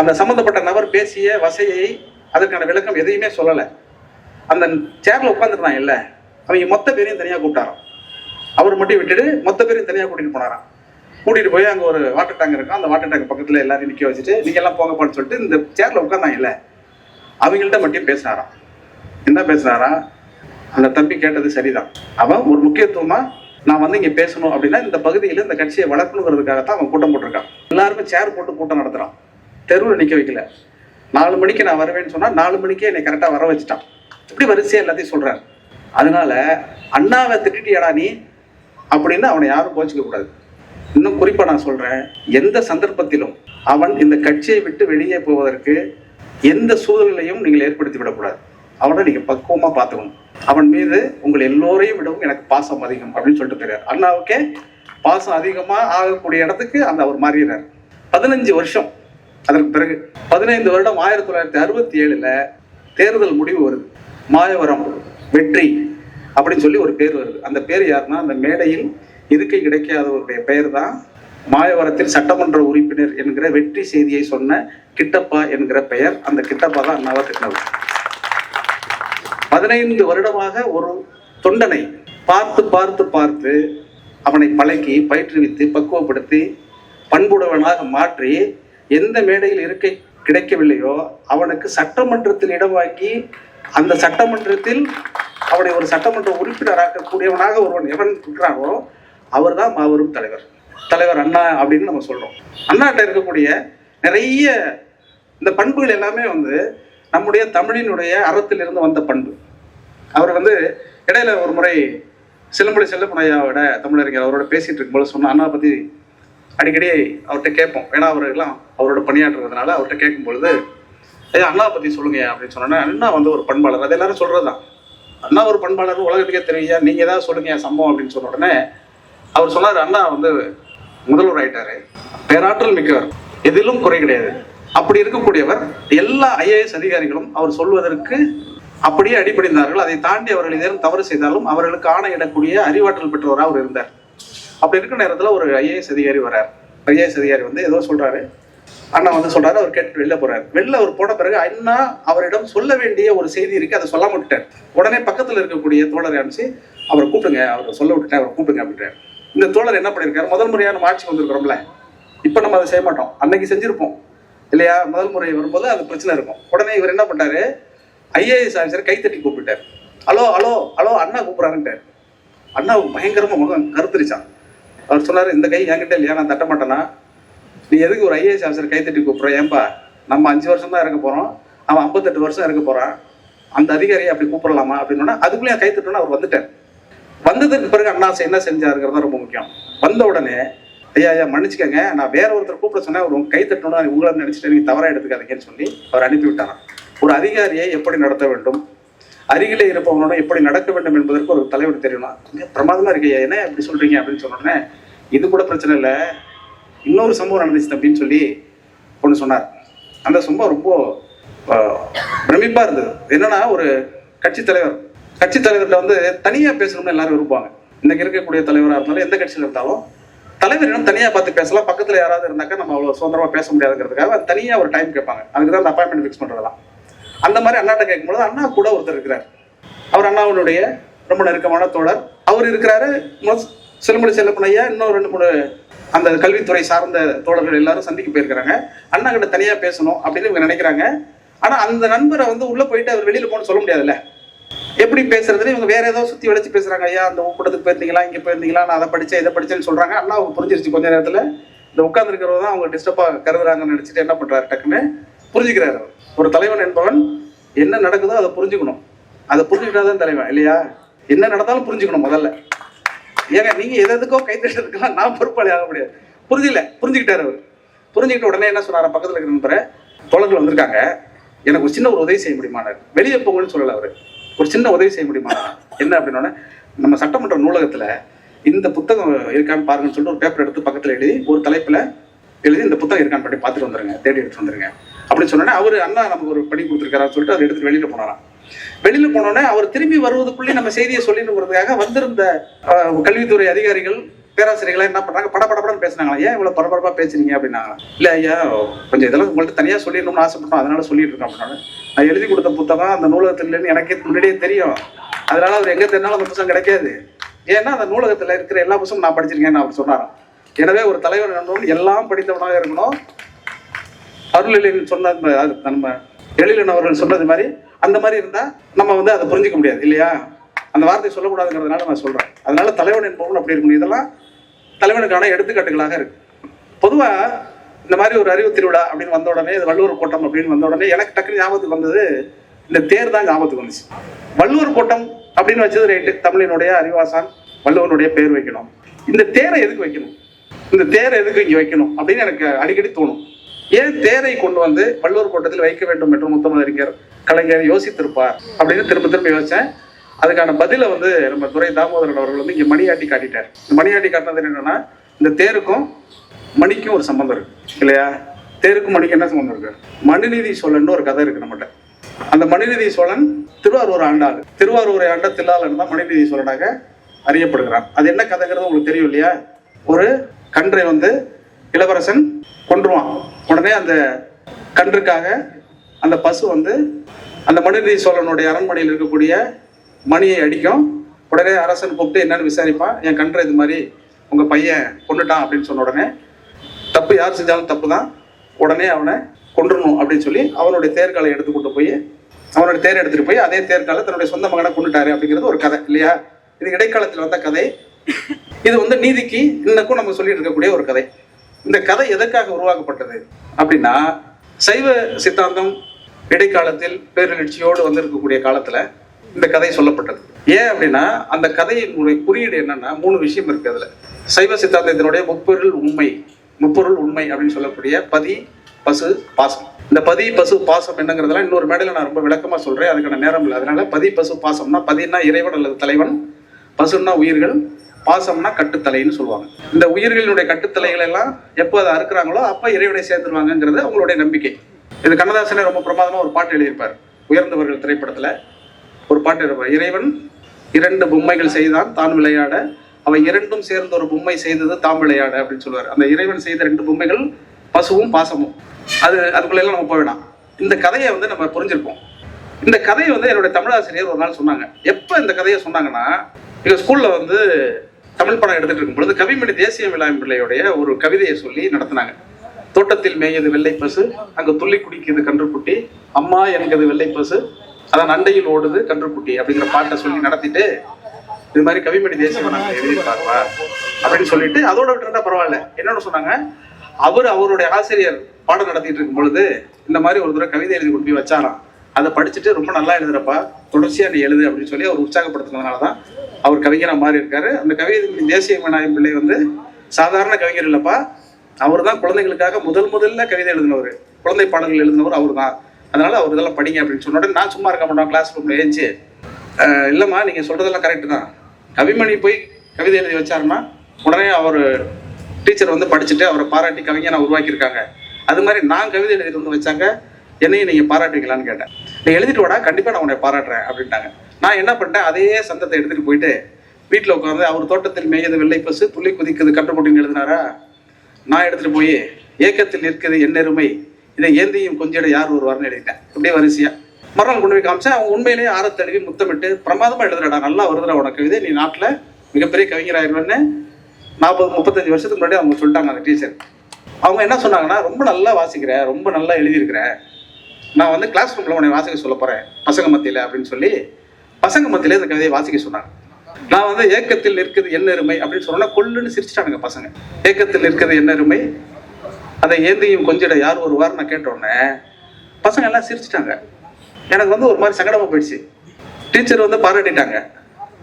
அந்த சம்பந்தப்பட்ட நபர் பேசிய வசையை, அதற்கான விளக்கம் எதையுமே சொல்லல. அந்த சேர்ல உட்காந்துருந்தான் இல்ல, அவங்க மொத்த பேரையும் தனியா கூப்பிட்டாராம். அவர் மட்டும் விட்டுட்டு மொத்த பேரையும் தனியா கூட்டிட்டு போனாராம். கூட்டிட்டு போய் அங்க ஒரு வாட்டர் டேங்க் இருக்கும், அந்த வாட்டர் டேங்க் பக்கத்துல எல்லாரையும் நிக்க வச்சுட்டு நீங்க எல்லாம் போங்கப்பான்னு சொல்லிட்டு இந்த சேர்ல உட்கார்ந்தாங்க இல்ல, அவங்கள்ட்ட மட்டும் பேசினாராம். என்ன பேசினாரா, அந்த தம்பி கேட்டது சரிதான், அவன் ஒரு முக்கியத்துவமா நான் இங்க பேசணும் அப்படின்னா இந்த பகுதியில இந்த கட்சியை வளர்க்கணுங்கிறதுக்காகத்தான் அவன் கூட்டம் போட்டிருக்கான். எல்லாருமே சேர் போட்டு கூட்டம் நடத்துறான், தெருவில் நிக்க வைக்கல. 4 மணிக்கு நான் வருவேன்னு சொன்னா 4 மணிக்கே என்னை கரெக்டா வர வச்சுட்டான். இப்படி வரிசையா எல்லாத்தையும் சொல்றாரு. அதனால அண்ணாவை திட்டியாடா நீ அப்படின்னு அவனை யாரும் கோச்சிக்க கூடாது. இன்னும் குறிப்பா நான் சொல்றேன், எந்த சந்தர்ப்பத்திலும் அவன் இந்த கட்சியை விட்டு வெளியே போவதற்கு எந்த சூழ்நிலையும் நீங்கள் ஏற்படுத்தி விடக்கூடாது. அவனை நீங்க பக்குவமா பார்த்துக்கணும். அவன் மீது உங்கள் எல்லோரையும் விடவும் எனக்கு பாசம் அதிகம் அப்படின்னு சொல்லிட்டு போயிறாரு. அண்ணாவுக்கே பாசம் அதிகமா ஆகக்கூடிய இடத்துக்கு அந்த அவர் மாறிடுறாரு. 15 வருஷம் அதற்கு பிறகு 15 வருடம் 1967 தேர்தல் முடிவு வருது. மாயவரம் வெற்றி அப்படின்னு சொல்லி ஒரு பேர் வருது. அந்த பேர் யாருன்னா, அந்த மேடையில் இருக்கை கிடைக்காதவருடைய பெயர் தான் மாயவரத்தில் சட்டமன்ற உறுப்பினர் என்கிற வெற்றி செய்தியை சொன்ன கிட்டப்பா என்கிற பெயர். அந்த கிட்டப்பா தான் அண்ணாவா திட்டினவர். 15 வருடமாக ஒரு தொண்டனை பார்த்து பார்த்து பார்த்து அவனை பழக்கி பயிற்றுவித்து பக்குவப்படுத்தி பண்புடையவனாக மாற்றி எந்த மேடையில் இருக்கை கிடைக்கவில்லையோ அவனுக்கு சட்டமன்றத்தில் இடமாக்கி அந்த சட்டமன்றத்தில் அவனை ஒரு சட்டமன்ற உறுப்பினராக்கக்கூடியவனாக ஒருவன் எவன் இருக்கிறானோ அவர் தான் மாபெரும் தலைவர் அண்ணா அப்படின்னு நம்ம சொல்றோம். அண்ணாட்ட இருக்கக்கூடிய நிறைய இந்த பண்புகள் எல்லாமே வந்து நம்முடைய தமிழினுடைய அறத்திலிருந்து வந்த பண்பு. அவர் வந்து இடையில ஒரு முறை சிலம்பொலி செல்லப்பனையாவோட தமிழறிஞர் அவரோட பேசிட்டு இருக்கும்போது சொன்ன அண்ணா பத்தி அடிக்கடி அவர்கிட்ட கேட்போம். ஏன்னா அவர்கள்லாம் அவரோட பணியாற்றுறதுனால அவர்கிட்ட கேட்கும் பொழுது ஐயா அண்ணா பத்தி சொல்லுங்க அப்படின்னு சொன்னோன்னா, அண்ணா வந்து ஒரு பண்பாளர், அது எல்லாரும் சொல்றதுதான். அண்ணா ஒரு பண்பாளர் உலகத்துக்கே தெரியா, நீங்க ஏதாவது சொல்லுங்க சம்பவம் அப்படின்னு சொன்ன உடனே அவர் சொன்னார், அண்ணா வந்து முதல்வர் ஆயிட்டாரு, பேராற்றல் மிக்கவர், எதிலும் குறை கிடையாது. அப்படி இருக்கக்கூடியவர் எல்லா IAS அதிகாரிகளும் அவர் சொல்வதற்கு அப்படியே அடிபடிந்தார்கள். அதை தாண்டி அவர்கள் ஏதேனும் தவறு செய்தாலும் அவர்களுக்கு ஆணையிடக்கூடிய அறிவாற்றல் பெற்றவராக அவர் இருந்தார். அப்படி இருக்கிற நேரத்தில் ஒரு IAS அதிகாரி வர்றார். IAS அதிகாரி வந்து ஏதோ சொல்றாரு, அண்ணா வந்து சொல்றாரு, அவர் கேட்டு வெளில போறாரு. வெளில அவர் போன பிறகு அண்ணா அவரிடம் சொல்ல வேண்டிய ஒரு செய்தி இருக்கு, அதை சொல்லாம விட்டுட்டார். உடனே பக்கத்தில் இருக்கக்கூடிய தோழரை அனுப்பிச்சு அவரை கூப்பிடுங்க, அவர் சொல்ல விட்டுட்டேன், அவரை கூப்பிடுங்க அப்படின்றார். இந்த தோழர் என்ன பண்ணியிருக்காரு, முதல் முறையாக நம்ம ஆட்சிக்கு வந்திருக்கிறோம்ல, இப்போ நம்ம அதை செய்ய மாட்டோம், அன்னைக்கு செஞ்சிருப்போம் இல்லையா, முதல் முறை வரும்போது அது பிரச்சனை இருக்கும். உடனே இவர் என்ன பண்ணாரு, IAS ஆஃபீஸர் கைத்தட்டி கூப்பிட்டார். ஹலோ ஹலோ ஹலோ அண்ணா கூப்பிட்றாருன்ட்டார். அண்ணா பயங்கரமா முகம் கருத்துருச்சான். அவர் சொன்னார், இந்த கை என்கிட்ட இல்லையா, நான் தட்ட மாட்டேனா, நீ எதுக்கு ஒரு IAS ஆஃபீஸர் கைத்தட்டி கூப்பிட்றோம், ஏன்பா நம்ம 5 வருஷம் தான் இருக்க போகிறோம், அவன் 58 வருஷம் இருக்க போகிறான், அந்த அதிகாரியை அப்படி கூப்பிடலாமா அப்படின்னா, அதுக்குள்ளேயே கைத்தட்டோன்னு அவர் வந்துட்டார். வந்ததுக்கு பிறகு அண்ணா என்ன செஞ்சாருங்கிறது தான் ரொம்ப முக்கியம். வந்த உடனே ஐயா மன்னிச்சுக்கங்க, நான் வேற ஒருத்தர் கூப்பிட சொன்னேன், ஒரு கை தட்டணும்னா உங்களை நினைச்சிட்டு நீங்க தவறா எடுத்துக்காதீங்கன்னு சொல்லி அவர் அனுப்பிவிட்டாராம். ஒரு அதிகாரியை எப்படி நடத்த வேண்டும், அருகிலே இருப்பவனோட எப்படி நடக்க வேண்டும் என்பதற்கு ஒரு தலைவர் தெரியணும். பிரமாதமா இருக்கு, என்ன இப்படி சொல்றீங்க அப்படின்னு சொன்னோடனே, இது கூட பிரச்சனை இல்லை, இன்னொரு சம்பவம் நடந்துச்சு அப்படின்னு சொல்லி ஒன்று சொன்னார். அந்த சம்பவம் ரொம்ப பிரமிப்பா இருந்தது. என்னன்னா, ஒரு கட்சி தலைவர்கிட்ட வந்து தனியா பேசணும்னு எல்லாரும் விரும்புவாங்க. இன்னைக்கு இருக்கக்கூடிய தலைவராக இருந்தாலும் எந்த கட்சியில் இருந்தாலும் தலைவரிடம் தனியா பார்த்து பேசலாம். பக்கத்துல யாராவது இருந்தாக்கா நம்ம அவ்வளவு சுதந்திரமா பேச முடியாதுங்கிறதுக்காக தனியா ஒரு டைம் கேட்பாங்க. அதுக்கு தான் அந்த அப்பாயின்மெண்ட் ஃபிக்ஸ் பண்றதெல்லாம். அந்த மாதிரி அண்ணாட்ட கேட்கும்போது அண்ணா கூட ஒருத்தர் இருக்கிறார். அவர் அண்ணாவுடைய ரொம்ப நெருக்கமான தோழர். அவர் இருக்கிறாரு. சிலம்பொலி செல்லப்பனையா, இன்னும் 2-3 அந்த கல்வித்துறை சார்ந்த தோழர்கள் எல்லாரும் சந்திக்க போயிருக்கிறாங்க. அண்ணா கிட்ட தனியா பேசணும் அப்படின்னு இவங்க நினைக்கிறாங்க. ஆனா அந்த நண்பரை வந்து உள்ள போயிட்டு அவர் வெளியில போன்னு சொல்ல முடியாதுல்ல. எப்படி பேசுறதுன்னு இவங்க வேற ஏதோ சுத்தி வளைச்சு பேசுறாங்க. ஐயா அந்த கூட்டத்துக்கு போயிருந்தீங்களா, இங்க போயிருந்தீங்களா, நான் அதை படிச்சேன் இதை படிச்சேன்னு சொல்றாங்க. அண்ணா அவங்க புரிஞ்சிருச்சு. கொஞ்ச நேரத்துல இந்த உட்கார்ந்து இருக்கிறவங்க தான் அவங்க டிஸ்டர்பா கருதுறாங்கன்னு நினைச்சிட்டு என்ன பண்றாரு, டக்குன்னு புரிஞ்சுக்கிறாரு. ஒரு தலைவன் என்பவன் என்ன நடக்குதோ அதை புரிஞ்சுக்கணும். அதை புரிஞ்சுக்கிட்டாதான் தலைவன் இல்லையா. என்ன நடந்தாலும் புரிஞ்சுக்கணும் முதல்ல. ஏங்க நீங்க எதுக்கோ கைத்தட்டுறதுக்கெல்லாம் நான் பொறுப்பாளி ஆக முடியாது. புரிஞ்சுக்கிட்டாரு அவர். புரிஞ்சுக்கிட்ட உடனே என்ன சொன்னார், பக்கத்துல இருக்கிற நண்பரை, தோழர்கள் வந்திருக்காங்க, எனக்கு ஒரு சின்ன ஒரு உதவி செய்ய முடியுமானார். வெளியே போங்கன்னு சொல்லல அவரு, ஒரு சின்ன உதவி செய்ய முடியுமா. என்ன அப்படின்னா, நம்ம சட்டமன்ற நூலகத்துல இந்த புத்தகம் இருக்கான்னு பாருங்கன்னு சொல்லிட்டு ஒரு பேப்பர் எடுத்து பக்கத்துல எழுதி ஒரு தலைப்புல எழுதி இந்த புத்தகம் இருக்கான்னு படி பார்த்துட்டு வந்துருங்க, தேடி எடுத்து வந்துருங்க அப்படின்னு சொன்னோன்னே அவரு அண்ணா நமக்கு ஒரு படி கொடுத்துருக்காரான்னு சொல்லிட்டு அதை எடுத்துட்டு வெளியில போனாராம். வெளியில போனோடனே அவர் திரும்பி வருவதுக்குள்ளே நம்ம செய்தியை சொல்லிடுங்கிறதுக்காக வந்திருந்த கல்வித்துறை அதிகாரிகள் பேராசிரியர்களா என்ன பண்றாங்க, படப்படப்படன்னு பேசுனாங்களா. ஏன் இவ்வளவு பரபரப்பா பேசுறீங்க அப்படின்னாங்க. இல்ல ஐயா கொஞ்சம் இதெல்லாம் உங்கள்ட்ட தனியா சொல்லிடணும்னு ஆசைப்பட்டோம், அதனால சொல்லிட்டு இருக்கோம் அப்படின்னா. நான் எழுதி கொடுத்த புத்தகம் அந்த நூலகத்துல இல்லைன்னு எனக்கே முன்னாடியே தெரியும். அதனால அவர் எங்க தெரிஞ்சாலும் அந்த புத்தகம் கிடைக்காது. ஏன்னா அந்த நூலகத்துல இருக்கிற எல்லா புத்தகமும் நான் படிச்சிருக்கேன்னு அவர் சொன்னாராம். எனவே ஒரு தலைவர் நண்பன் எல்லாம் படித்தவனாக இருக்கணும். அருளிலின் சொன்னது, நம்ம எழிலன் அவர்கள் சொன்னது மாதிரி அந்த மாதிரி இருந்தா நம்ம வந்து அதை புரிஞ்சிக்க முடியாது இல்லையா. அந்த வார்த்தை சொல்லக்கூடாதுங்கிறதுனால நான் சொல்றேன். அதனால தலைவன் என்பவன் அப்படி இருக்கணும். இதெல்லாம் தலைவனுக்கான எடுத்துக்காட்டுகளாக இருக்கு. பொதுவா இந்த மாதிரி ஒரு அறிவு திருவிழா அப்படின்னு வந்த உடனே, இது வள்ளுவர் கோட்டம் அப்படின்னு வந்த உடனே எனக்கு டக்குனு ஞாபகத்துக்கு வந்தது இந்த தேர் தான் ஞாபகத்துக்கு வந்துச்சு. வள்ளுவர் கோட்டம் அப்படின்னு வச்சது ரைட்டு, தமிழினுடைய அறிவாசான் வள்ளுவனுடைய பேர் வைக்கணும். இந்த தேரை எதுக்கு வைக்கணும், இந்த தேரை எதுக்கு இங்க வைக்கணும் அப்படின்னு எனக்கு அடிக்கடி தோணும். ஏன் தேரை கொண்டு வந்து வள்ளுவர் கோட்டத்தில் வைக்க வேண்டும் என்று முத்தமிழறிஞர் கலைஞர் யோசித்திருப்பார் அப்படின்னு திரும்ப யோசிச்சேன். அதுக்கான பதில வந்து நம்ம துரை தாமோதரன் அவர்கள் வந்து இங்க மணியாட்டி காட்டிட்டார். மணியாட்டி காட்டினது என்னன்னா, இந்த தேருக்கும் மணிக்கும் ஒரு சம்பந்தம் இருக்கு இல்லையா. தேருக்கும் மணிக்கு என்ன சம்பந்தம் இருக்கு, மனுநீதி சோழன் ஒரு கதை இருக்கு நம்மகிட்ட. அந்த மனுநீதி சோழன் திருவாரூர் ஆண்டாள், திருவாரூரை ஆண்ட தில்லாளன் தான் மனுநீதி சோழனாக அறியப்படுகிறான். அது என்ன கதைங்கிறது உங்களுக்கு தெரியும் இல்லையா. ஒரு கன்றை வந்து இளவரசன் கொன்றுவான். உடனே அந்த கன்றுக்காக அந்த பசு வந்து அந்த மனுநீதி சோழனுடைய அரண்மனையில் இருக்கக்கூடிய மணியை அடிக்கும். உடனே அரசன் கூப்பிட்டு என்னன்னு விசாரிப்பான். என் கன்ற இது மாதிரி உங்க பையன் கொண்டுட்டான் அப்படின்னு சொன்ன உடனே தப்பு யார் செஞ்சாலும் தப்பு தான், உடனே அவனை கொண்டுடணும் அப்படின்னு சொல்லி அவனுடைய தேர்காலை எடுத்துட்டு போய் அவனுடைய தேர் எடுத்துட்டு போய் அதே தேர்காலை தன்னுடைய சொந்த மகனை கொண்டுட்டாரு அப்படிங்கிறது ஒரு கதை இல்லையா? இது இடைக்காலத்தில் வந்த கதை. இது வந்து நீதிக்கு இன்னக்கும் நம்ம சொல்லிட்டு இருக்கக்கூடிய ஒரு கதை. இந்த கதை எதற்காக உருவாக்கப்பட்டது அப்படின்னா, சைவ சித்தாந்தம் இடைக்காலத்தில் பேரெழுச்சியோடு வந்திருக்கக்கூடிய காலத்துல இந்த கதை சொல்லப்பட்டது. ஏன் அப்படின்னா அந்த கதையினுடைய குறியீடு என்னன்னா 3 விஷயம் இருக்கு அதுல. சைவ சித்தாந்தத்தினுடைய முப்பொருள் உண்மை அப்படின்னு சொல்லக்கூடிய பதி, பசு, பாசம். இந்த பதி, பசு, பாசம் என்னங்கிறதெல்லாம் இன்னொரு மேடையில நான் ரொம்ப விளக்கமா சொல்றேன், அதுக்கான நேரம் இல்லை. அதனால பதி, பசு, பாசம்னா பதினா இறைவன் அல்லது தலைவன், பசுன்னா உயிர்கள், பாசம்னா கட்டுத்தலைன்னு சொல்லுவாங்க. இந்த உயிர்களினுடைய கட்டுத்தலைகள் எல்லாம் எப்போ அதை அறுக்கிறாங்களோ அப்ப இறைவனை சேர்த்துருவாங்கிறது அவங்களுடைய நம்பிக்கை. இது கண்ணதாசனே ரொம்ப பிரமாதமா ஒரு பாட்டு எழுதியிருப்பார். உயர்ந்தவர்கள் திரைப்படத்துல ஒரு பாட்டு எழுதியிருப்பார். இறைவன் 2 பொம்மைகள் செய்தான் தான் விளையாட, அவை 2ம் சேர்ந்து ஒரு பொம்மை செய்தது தாம் விளையாட அப்படின்னு சொல்லுவார். அந்த இறைவன் செய்த 2 பொம்மைகள் பசுவும் பாசமும். அதுக்குள்ள எல்லாம் நம்ம போய் வேணாம். இந்த கதையை வந்து நம்ம புரிஞ்சிருப்போம். இந்த கதையை வந்து என்னுடைய தமிழாசிரியர் ஒரு நாள் சொன்னாங்க. எப்ப இந்த கதையை சொன்னாங்கன்னா, எங்க ஸ்கூல்ல வந்து தமிழ் படம் எடுத்துட்டு இருக்கும் பொழுது கவிமணி தேசிய விழாவின் பிள்ளையுடைய ஒரு கவிதையை சொல்லி நடத்தினாங்க. தோட்டத்தில் மேயது வெள்ளை பசு, அங்க துள்ளி குடிக்குது கன்றுக்குட்டி, அம்மா என்கிறது வெள்ளை பசு, அதான் அண்டையில் ஓடுது கன்றுக்குட்டி அப்படிங்கிற பாட்டை சொல்லி நடத்திட்டு, இது மாதிரி கவிமணி தேசிய விழா எழுதியிருப்பாருப்பா அப்படின்னு சொல்லிட்டு அதோட விட்டுருந்தா பரவாயில்ல. என்னன்னு சொன்னாங்க, அவருடைய ஆசிரியர் பாடம் நடத்திட்டு இருக்கும் பொழுது இந்த மாதிரி ஒரு தடவை கவிதை எழுதி கொண்டு போய் வச்சாராம். அதை படிச்சுட்டு ரொம்ப நல்லா எழுதுறப்பா, தொடர்ச்சியா நீ எழுது அப்படின்னு சொல்லி அவர் உற்சாகப்படுத்தினதுனாலதான் அவர் கவிஞரா மாறி இருக்காரு. அந்த கவிதை தேசிய விநாயகம் பிள்ளை வந்து சாதாரண கவிஞர் இல்லப்பா, அவர் தான் குழந்தைகளுக்காக முதல்ல கவிதை எழுதினவர், குழந்தை பாடல்கள் எழுதினவர் அவர் தான். அதனால அவர் இதெல்லாம் படிங்க அப்படின்னு சொன்ன உடனே நான் சும்மா இருக்க மாட்டோம், கிளாஸ் ரூம்ல ஏஞ்சி இல்லம்மா நீங்க சொல்றதெல்லாம் கரெக்ட் தான், கவிமணி போய் கவிதை எழுதி வச்சாருன்னா உடனே அவர் டீச்சர் வந்து படிச்சுட்டு அவரை பாராட்டி கவிஞனை உருவாக்கியிருக்காங்க. அது மாதிரி நான் கவிதை எழுதிட்டு வந்து வச்சாங்க, என்னையும் நீங்க பாராட்டுவீங்களான்னு கேட்டேன். நீ எழுதிட்டு வாடா, கண்டிப்பா நான் உன்னை பாராட்டுறேன் அப்படின்ட்டாங்க. நான் என்ன பண்ணிட்டேன், அதே சந்தத்தை எடுத்துட்டு போயிட்டு வீட்டில் உட்காந்து அவர் தோட்டத்தில் மேயது வெள்ளை பசு துள்ளி குதிக்குது கட்டுப்பட்டின்னு எழுதினாரா, நான் எடுத்துட்டு போய் ஏக்கத்தில் நிற்குது எண்ணெருமை, இதை ஏந்தியும் கொஞ்சிட யார் வருவார்னு எழுதிட்டேன். அப்படியே வரிசையா மறுநாள் கொண்டு போய் காமிச்சேன். அவன் உண்மையிலேயே ஆரத்தழுவி முத்தமிட்டு பிரமாதமா எழுதுறடா, நல்லா வருதுடா உனக்கு கவிதை, நீ நாட்டில் மிகப்பெரிய கவிஞராயிருவேன்னு 40-35 வருஷத்துக்கு முன்னாடி அவங்க சொல்லிட்டாங்க அந்த டீச்சர். அவங்க என்ன சொன்னாங்கன்னா, ரொம்ப நல்லா வாசிக்கிற, ரொம்ப நல்லா எழுதியிருக்கிற, நான் வந்து கிளாஸ் ரூம்ல உன்னை வாசிக்க சொல்ல போறேன் பசங்க மத்தியில அப்படின்னு சொல்லி பசங்க மத்தியில இந்த கவிதையை வாசிக்க சொன்னாங்க. நான் வந்து ஏக்கத்தில் நிற்குது எண்ணெருமை அப்படின்னு சொன்னா கொல்லுன்னு சிரிச்சிட்டானுங்க பசங்க. ஏக்கத்தில் நிற்குது எண்ணெருமை, அதை ஏந்தியும் கொஞ்சிட யார் வருவார் நான் கேட்டோடனே பசங்க எல்லாம் சிரிச்சிட்டாங்க. எனக்கு வந்து ஒரு மாதிரி சங்கடமா போயிடுச்சு. டீச்சர் வந்து பாராட்டிட்டாங்க,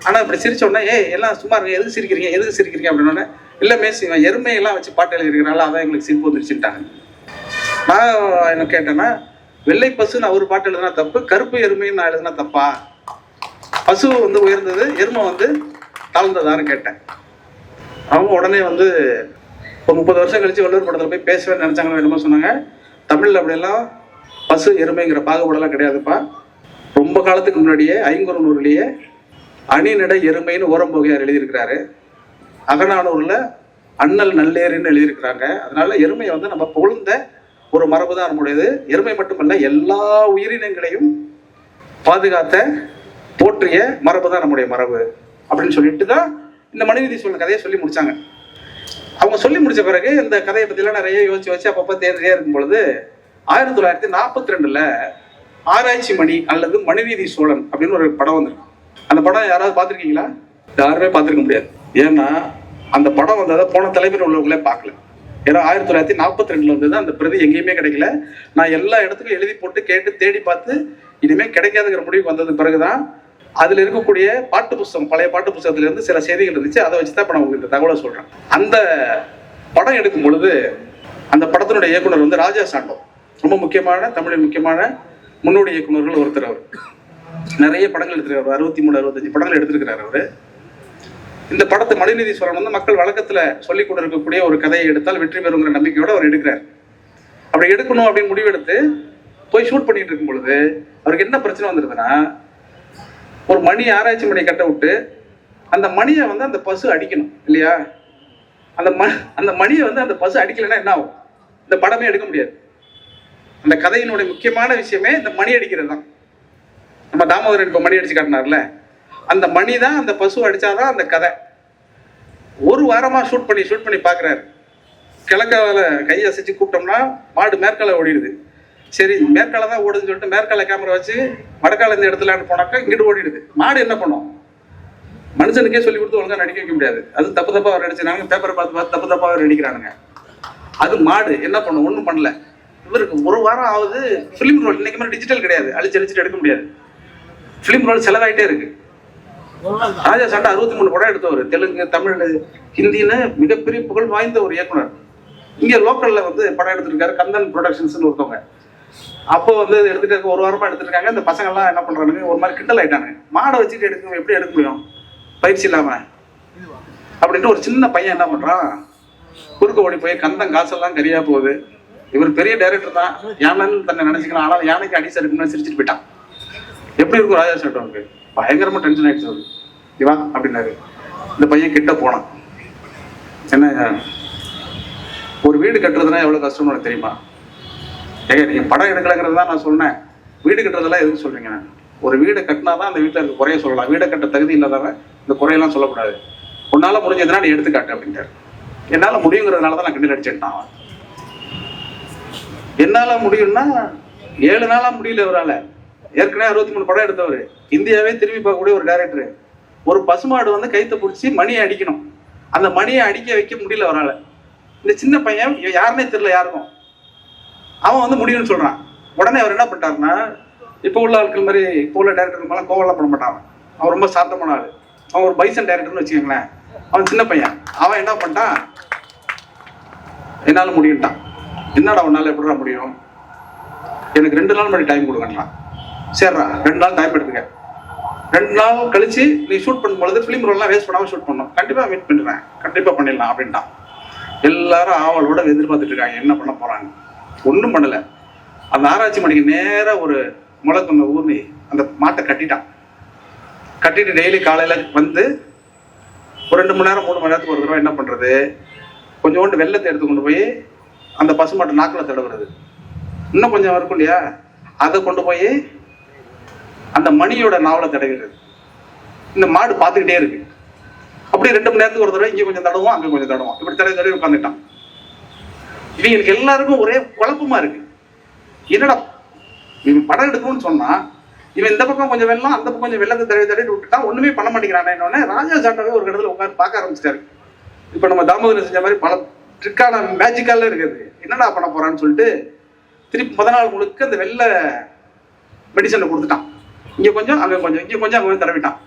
ஆனா இப்படி சிரிச்ச உடனே எல்லாம் சும்மா இருங்க, எதுக்கு சிரிக்கிறீங்க அப்படின்னோடனே இல்ல மேசி இவன் எருமையெல்லாம் வச்சு பாட்டு எழுதிருக்கிறனால அதான் எங்களுக்கு சிரிப்பு வந்துருச்சுட்டாங்க. நான் என்ன கேட்டேன்னா, வெள்ளை பசுன்னு அவர் பாட்டு எழுதுனா தப்பு, கருப்பு எருமைன்னு நான் எழுதுனா தப்பா, பசு வந்து உயர்ந்தது எருமை வந்து தாழ்ந்ததான்னு கேட்டேன். அவங்க உடனே வந்து ஒரு 30 வருஷம் கழிச்சு வள்ளுவர் படத்துல போய் பேசுவேன்னு நினைச்சாங்கன்னு என்னமோ சொன்னாங்க. தமிழ்ல அப்படியெல்லாம் பசு எருமைங்கிற பாகுபாடெல்லாம் கிடையாதுப்பா. ரொம்ப காலத்துக்கு முன்னாடியே ஐங்குறுநூறுலயே அணிநடை எருமைன்னு ஓரம்போகையார் எழுதியிருக்கிறாரு. அகநானூர்ல அண்ணல் நல்லேருன்னு எழுதியிருக்கிறாங்க. அதனால எருமையை வந்து நம்ம புகழ்ந்த ஒரு மரபு தான் நம்முடையது. எருமை மட்டுமல்ல, எல்லா உயிரினங்களையும் பாதுகாத்த போற்றிய மரபு தான் நம்முடைய மரபு அப்படின்னு சொல்லிட்டு தான் இந்த மனுநீதி சோழன் கதையை சொல்லி முடிச்சாங்க. அவங்க சொல்லி முடிச்ச பிறகு இந்த கதையை பத்திலாம் நிறைய யோசிச்சு அப்பப்போ தேர்ந்தே இருக்கும் பொழுது 1942 ஆராய்ச்சி மணி அல்லது மனுநீதி சோழன் அப்படின்னு ஒரு படம் வந்திருக்கு. அந்த படம் யாராவது பார்த்துருக்கீங்களா? யாருமே பார்த்துருக்க முடியாது. ஏன்னா அந்த படம் வந்ததை போன தலைமுறை உள்ளவங்களே பார்க்கல. ஏன்னா 1942 வந்தது, அந்த பிரதி எங்கேயுமே கிடைக்கல. நான் எல்லா இடத்துக்கும் எழுதி போட்டு கேட்டு தேடி பார்த்து இனிமே கிடைக்காதுங்கிற முடிவுக்கு வந்தது பிறகுதான் அதுல இருக்கக்கூடிய பாட்டு புஸ்தகம், பழைய பாட்டு புஸ்தகத்துல இருந்து சில செய்திகள் இருந்துச்சு, அதை வச்சுதான் இப்ப நான் உங்களுக்கு தகவலை சொல்றேன். அந்த படம் எடுக்கும் பொழுது அந்த படத்தினுடைய இயக்குனர் வந்து ராஜா சாண்டோ, ரொம்ப முக்கியமான தமிழின் முக்கியமான முன்னோடி இயக்குநர்கள் ஒருத்தர். அவர் நிறைய படங்கள் எடுத்திருக்காரு, 63-65 படங்கள் எடுத்திருக்கிறார் அவரு. இந்த படத்தை மனுநீதி சோழன் வந்து மக்கள் வழக்கத்துல சொல்லிக் கொண்டு இருக்கக்கூடிய ஒரு கதையை எடுத்தால் வெற்றி பெறுங்கிற நம்பிக்கையோட அவர் எடுக்கிறார். அப்படி எடுக்கணும் அப்படின்னு முடிவெடுத்து போய் ஷூட் பண்ணிட்டு இருக்கும் பொழுது அவருக்கு என்ன பிரச்சனை வந்துருதுன்னா, ஒரு மணி ஆராய்ச்சி மணியை கட்ட விட்டு அந்த மணியை வந்து அந்த பசு அடிக்கணும் இல்லையா? அந்த மணியை வந்து அந்த பசு அடிக்கலைன்னா என்ன ஆகும்? இந்த படமே எடுக்க முடியாது. அந்த கதையினுடைய முக்கியமான விஷயமே இந்த மணி அடிக்கிறது தான். நம்ம தாமோதரன் இப்போ மணி அடிச்சு காட்டினார்ல, அந்த மணி தான் அந்த பசு அடிச்சாதான் அந்த கதை. ஒரு வாரமா ஷூட் பண்ணி பாக்குறாரு. கிழக்கால கையை அசைச்சு கூப்பிட்டோம்னா மாடு மேற்கால ஓடிடுது. சரி மேற்கால தான் ஓடுதுன்னு சொல்லிட்டு மேற்கால கேமரா வச்சு வடக்கால இந்த இடத்துல போனாக்கா இங்கிட்டு ஓடிடுது. மாடு என்ன பண்ணும்? மனுஷனுக்கே சொல்லி கொடுத்து ஒழுங்கா நடிக்க வைக்க முடியாது. அது தப்பா அவர் நடிச்சிருக்காங்க, பேப்பரை பார்த்து தப்பா அவர் நடிக்கிறானுங்க. அது மாடு என்ன பண்ணும்? ஒன்றும் பண்ணல. இவருக்கு ஒரு வாரம் ஆகுது. பிலிம் ரோல் இன்னைக்கு மாதிரி டிஜிட்டல் கிடையாது, அழிச்சு எடுக்க முடியாது. பிலிம் ரோல் செலவாயிட்டே இருக்கு. ராஜா சாண்டா 63 படம் எடுத்தவர். தெலுங்கு, தமிழ், ஹிந்தின்னு மிகப்பெரிய புகழ் வாய்ந்த ஒரு இயக்குனர். இங்க லோக்கல்ல வந்து படம் எடுத்திருக்காரு, கந்தன் ப்ரொடக்ஷன்ஸ் ஒருத்தவங்க. அப்போ வந்து எடுத்துட்டு ஒரு வாரமா எடுத்துருக்காங்க. இந்த பசங்க எல்லாம் என்ன பண்றாங்க, ஒரு மாதிரி கிண்டல் ஆயிட்டாங்க. மாடை வச்சுட்டு எப்படி எடுக்க முடியும் பயிற்சி இல்லாம அப்படின்ட்டு ஒரு சின்ன பையன் என்ன பண்றான், குறுக்க ஓடி போய் கந்தன் காசெல்லாம் கரியா போகுது. இவர் பெரிய டைரக்டர் தான், யானைன்னு தன்னை நினைச்சுக்கலாம். ஆனால் யானைக்கு அடி சருக்குன்னு சிரிச்சுட்டு போயிட்டான். எப்படி இருக்கும் ராஜா சாண்டோவுக்கு? பயங்கரமா டென்ஷன் ஆயிடுச்சு. அவரு இவா அப்படின்னாரு. இந்த பையன் கிட்ட போனான். என்ன, ஒரு வீடு கட்டுறதுனா எவ்வளவு கஷ்டம்னு உனக்கு தெரியுமா? ஏங்க நீங்க படம் எடுக்கலங்கிறது தான் நான் சொன்னேன். வீடு கட்டுறதெல்லாம் எதுக்கு சொல்றீங்க? ஒரு வீடை கட்டினாதான் அந்த வீட்டில் இருக்க குறைய சொல்லலாம். வீடை கட்ட தகுதி இல்லாதவன் இந்த குறையெல்லாம் சொல்லக்கூடாது. உன்னால முடிஞ்சதுன்னா நீ எடுத்துக்காட்டு அப்படின்ட்டாரு. என்னால முடியுங்கிறதுனால தான் நான் கிண்டல் அடிச்சுட்டான். என்னால முடியும்னா 7 நாளா முடியல இவரால. ஏற்கனவே 63 படம் எடுத்தவர், இந்தியாவே திரும்பி பார்க்கக்கூடிய ஒரு டைரக்டர். ஒரு பசுமாடு வந்து கைத்தை பிடிச்சி மணியை அடிக்கணும். அந்த மணியை அடிக்க வைக்க முடியல அவரால். இந்த சின்ன பையன் யாருன்னே தெரியல யாருக்கும், அவன் வந்து முடியும்னு சொல்றான். உடனே அவர் என்ன பண்ணிட்டாருன்னா, இப்போ உள்ள ஆட்கள் மாதிரி இப்போ உள்ள டைரக்டர் மேலே கோவம்லாம் பண்ண மாட்டான். அவன் ரொம்ப சாந்தமான ஆள். அவன் ஒரு பைசன் டைரக்டர்னு வச்சுக்கோங்களேன். அவன் சின்ன பையன். அவன் என்ன பண்ணிட்டான், என்னால முடியும்ட்டான். என்னடா உன்னால எப்படிடா முடியும்? எனக்கு 2 நாள் முன்னாடி டைம் கொடுக்கறான். சரிடா 2 நாள் டைம் எடுத்துக்க. 2 நாள் கழிச்சு நீ ஷூட் பண்ணும்போது ஃபிலிம் ரோல்லாம் வேஸ்ட் பண்ணாமல் ஷூட் பண்ணணும். கண்டிப்பா வெயிட் பண்ணுறேன், கண்டிப்பா பண்ணிடலாம் அப்படின்ட்டான். எல்லாரும் ஆவலோட எதிர்பார்த்துட்டு இருக்காங்க என்ன பண்ண போறாங்க. ஒன்றும் பண்ணல. அந்த ஆராய்ச்சி மணிக்கு நேர ஒரு முளைக்கொன்ன ஊர்னி அந்த மாட்டை கட்டிட்டான். கட்டிட்டு டெய்லி காலையில வந்து ஒரு 2 மணி நேரம் 3 மணி நேரத்துக்கு ஒரு தடவை என்ன பண்றது, கொஞ்சோண்டு வெள்ளத்தை எடுத்து கொண்டு போய் அந்த பசுமாட்டை நாக்கில் தடவுறது. இன்னும் கொஞ்சம் இருக்கும் இல்லையா, அதை கொண்டு போய் அந்த மணியோட நாவலை தடவிடுறது. இந்த மாடு பார்த்துக்கிட்டே இருக்கு. அப்படி 2 மணி நேரத்துக்கு ஒரு தடவை இங்கே கொஞ்சம் தடவும் அங்கே கொஞ்சம் தடவும், இப்படி தடவி உட்காந்துட்டான். இவங்களுக்கு எல்லாருக்கும் ஒரே குழப்பமா இருக்கு. என்னடா இவன் படம் எடுக்கணும்னு சொன்னா இவன் இந்த பக்கம் கொஞ்சம் வெள்ளம் அந்த பக்கம் கொஞ்சம் வெள்ளத்தை தடவி விட்டுட்டான், ஒண்ணுமே பண்ண மாட்டேங்கிறானே. என்னொன்னே ராஜா சாண்டாவே ஒரு இடத்துல உட்காந்து பார்க்க ஆரம்பிச்சிட்டாரு. இப்ப நம்ம தாமோதரன் செஞ்ச மாதிரி பல ட்ரிக்கான மேஜிக்கால இருக்குது. என்னடா பண்ண போறான்னு சொல்லிட்டு திருப்பி 1 நாள் முழுக்க அந்த வெள்ளை மெடிசனை கொடுத்துட்டான். இங்க கொஞ்சம் அங்க கொஞ்சம், இங்க கொஞ்சம் அங்க கொஞ்சம் தடவிட்டான்.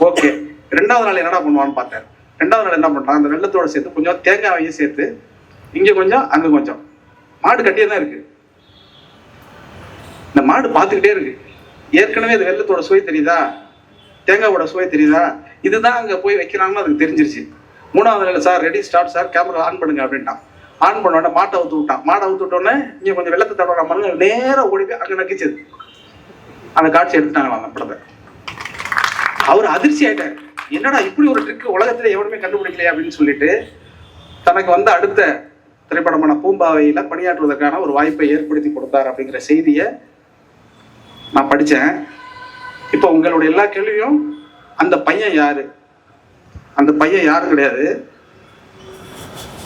ஓகே, 2வது நாள் என்னடா பண்ணுவான்னு பார்த்தேன். 2வது நாள் என்ன பண்றான், அந்த வெள்ளத்தோட சேர்த்து கொஞ்சம் தேங்காயையும் சேர்த்து இங்க கொஞ்சம் அங்க கொஞ்சம். மாடு கட்டியே தான் இருக்கு. இந்த மாடு பார்த்துக்கிட்டே இருக்கு. ஏற்கனவே அது வெள்ளத்தோட சுவை தெரியுதா, தேங்காயோட சுவை தெரியுதா, இதுதான் அங்க போய் வைக்கிறாங்கன்னு அதுக்கு தெரிஞ்சிருச்சு. 3வது நாள் sir ready start sir, camera on பண்ணுங்க அப்படின்ட்டான். ஆன் பண்ண உடனே மாட்டை அவுத்து விட்டான். மாடை அவுத்து விட்டோடனே இங்க கொஞ்சம் வெள்ளத்தை தடவை மாதிரி நேரம் ஓடி போய் அங்க நக்கிச்சது. அந்த காட்சி எடுத்துட்டாங்களா அந்த படத்தை. அவர் அதிர்ச்சி ஆயிட்டார். என்னடா இப்படி ஒரு ட்ரிக் உலகத்துல எவருமே கண்டுபிடிக்கலையா அப்படின்னு சொல்லிட்டு தனக்கு வந்து அடுத்த திரைப்படமான பூம்பாவையில பணியாற்றுவதற்கான ஒரு வாய்ப்பை ஏற்படுத்தி கொடுத்தார் அப்படிங்கிற செய்தியை நான் படித்தேன். இப்போ உங்களுடைய எல்லா கேள்வியும் அந்த பையன் யாரு? அந்த பையன் யாரும் கிடையாது.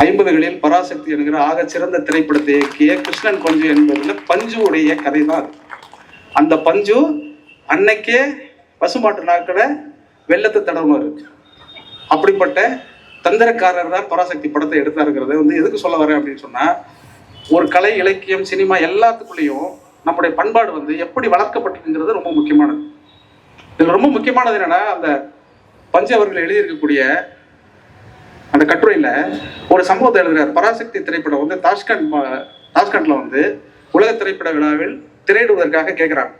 50களில் பராசக்தி என்கிற ஆக சிறந்த திரைப்படத்தை இயக்கிய கிருஷ்ணன் பஞ்சு என்பதில் பஞ்சுவுடைய கதை தான் அது. அந்த பஞ்சு அன்னைக்கே பசுமாட்டு நாட்களை வெள்ளத்தை தடவுனாரு. அப்படிப்பட்ட தந்திரக்காரர் தான் பராசக்தி படத்தை எடுத்தாருங்கிறத வந்து எதுக்கு சொல்ல வரேன் அப்படின்னு சொன்னா, ஒரு கலை, இலக்கியம், சினிமா எல்லாத்துக்குள்ளேயும் நம்முடைய பண்பாடு வந்து எப்படி வளர்க்கப்பட்டிருக்கிறது ரொம்ப முக்கியமானது. இதுல ரொம்ப முக்கியமானது என்னன்னா, அந்த பஞ்சு அவர்கள் எழுதியிருக்கக்கூடிய அந்த கட்டுரையில ஒரு சம்பவத்தை எழுதுறாரு. பராசக்தி திரைப்படம் வந்து தாஷ்கண்ட்ல வந்து உலக திரைப்பட விழாவில் திரையிடுவதற்காக கேட்கிறாங்க.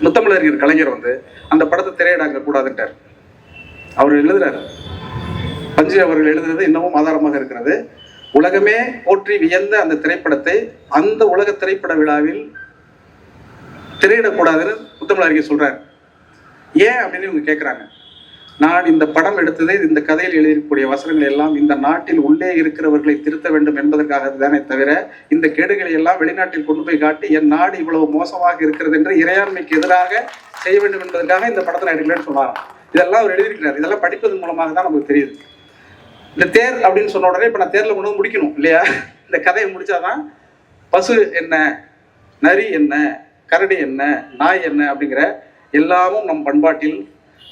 முத்தமிழறிஞர் கலைஞர் வந்து அந்த படத்தை திரையிடாங்க கூடாதுன்றார். அவர் எழுதுறாரு. பஞ்சு அவர்கள் எழுதுறது இன்னமும் ஆதாரமாக இருக்கிறது. உலகமே போற்றி வியந்த அந்த திரைப்படத்தை அந்த உலக திரைப்பட விழாவில் திரையிடக்கூடாதுன்னு முத்தமிழறிஞர் சொல்றாரு. ஏன் அப்படின்னு இவங்க கேட்கிறாங்க. நான் இந்த படம் எடுத்ததே இந்த கதையில் எழுதியிருக்கக்கூடிய வசனங்கள் எல்லாம் இந்த நாட்டில் உள்ளே இருக்கிறவர்களை திருத்த வேண்டும் என்பதற்காக தானே தவிர இந்த கேடுகளை எல்லாம் வெளிநாட்டில் கொண்டு போய் காட்டி என் நாடு இவ்வளவு மோசமாக இருக்கிறது என்று இறையாண்மைக்கு எதிராக செய்ய வேண்டும் என்பதற்காக இந்த படத்தை நான் எடுக்கலன்னு சொன்னாராம். இதெல்லாம் அவர் எழுதியிருக்கிறார். இதெல்லாம் படிப்பதன் மூலமாக தான் நமக்கு தெரியுது. இந்த தேர் அப்படின்னு சொன்ன உடனே இப்போ நான் தேர்ல கொண்டு முடிக்கணும் இல்லையா? இந்த கதையை முடிச்சாதான் பசு என்ன, நரி என்ன, கரடி என்ன, நாய் என்ன அப்படிங்கிற எல்லாமும் நம் பண்பாட்டில்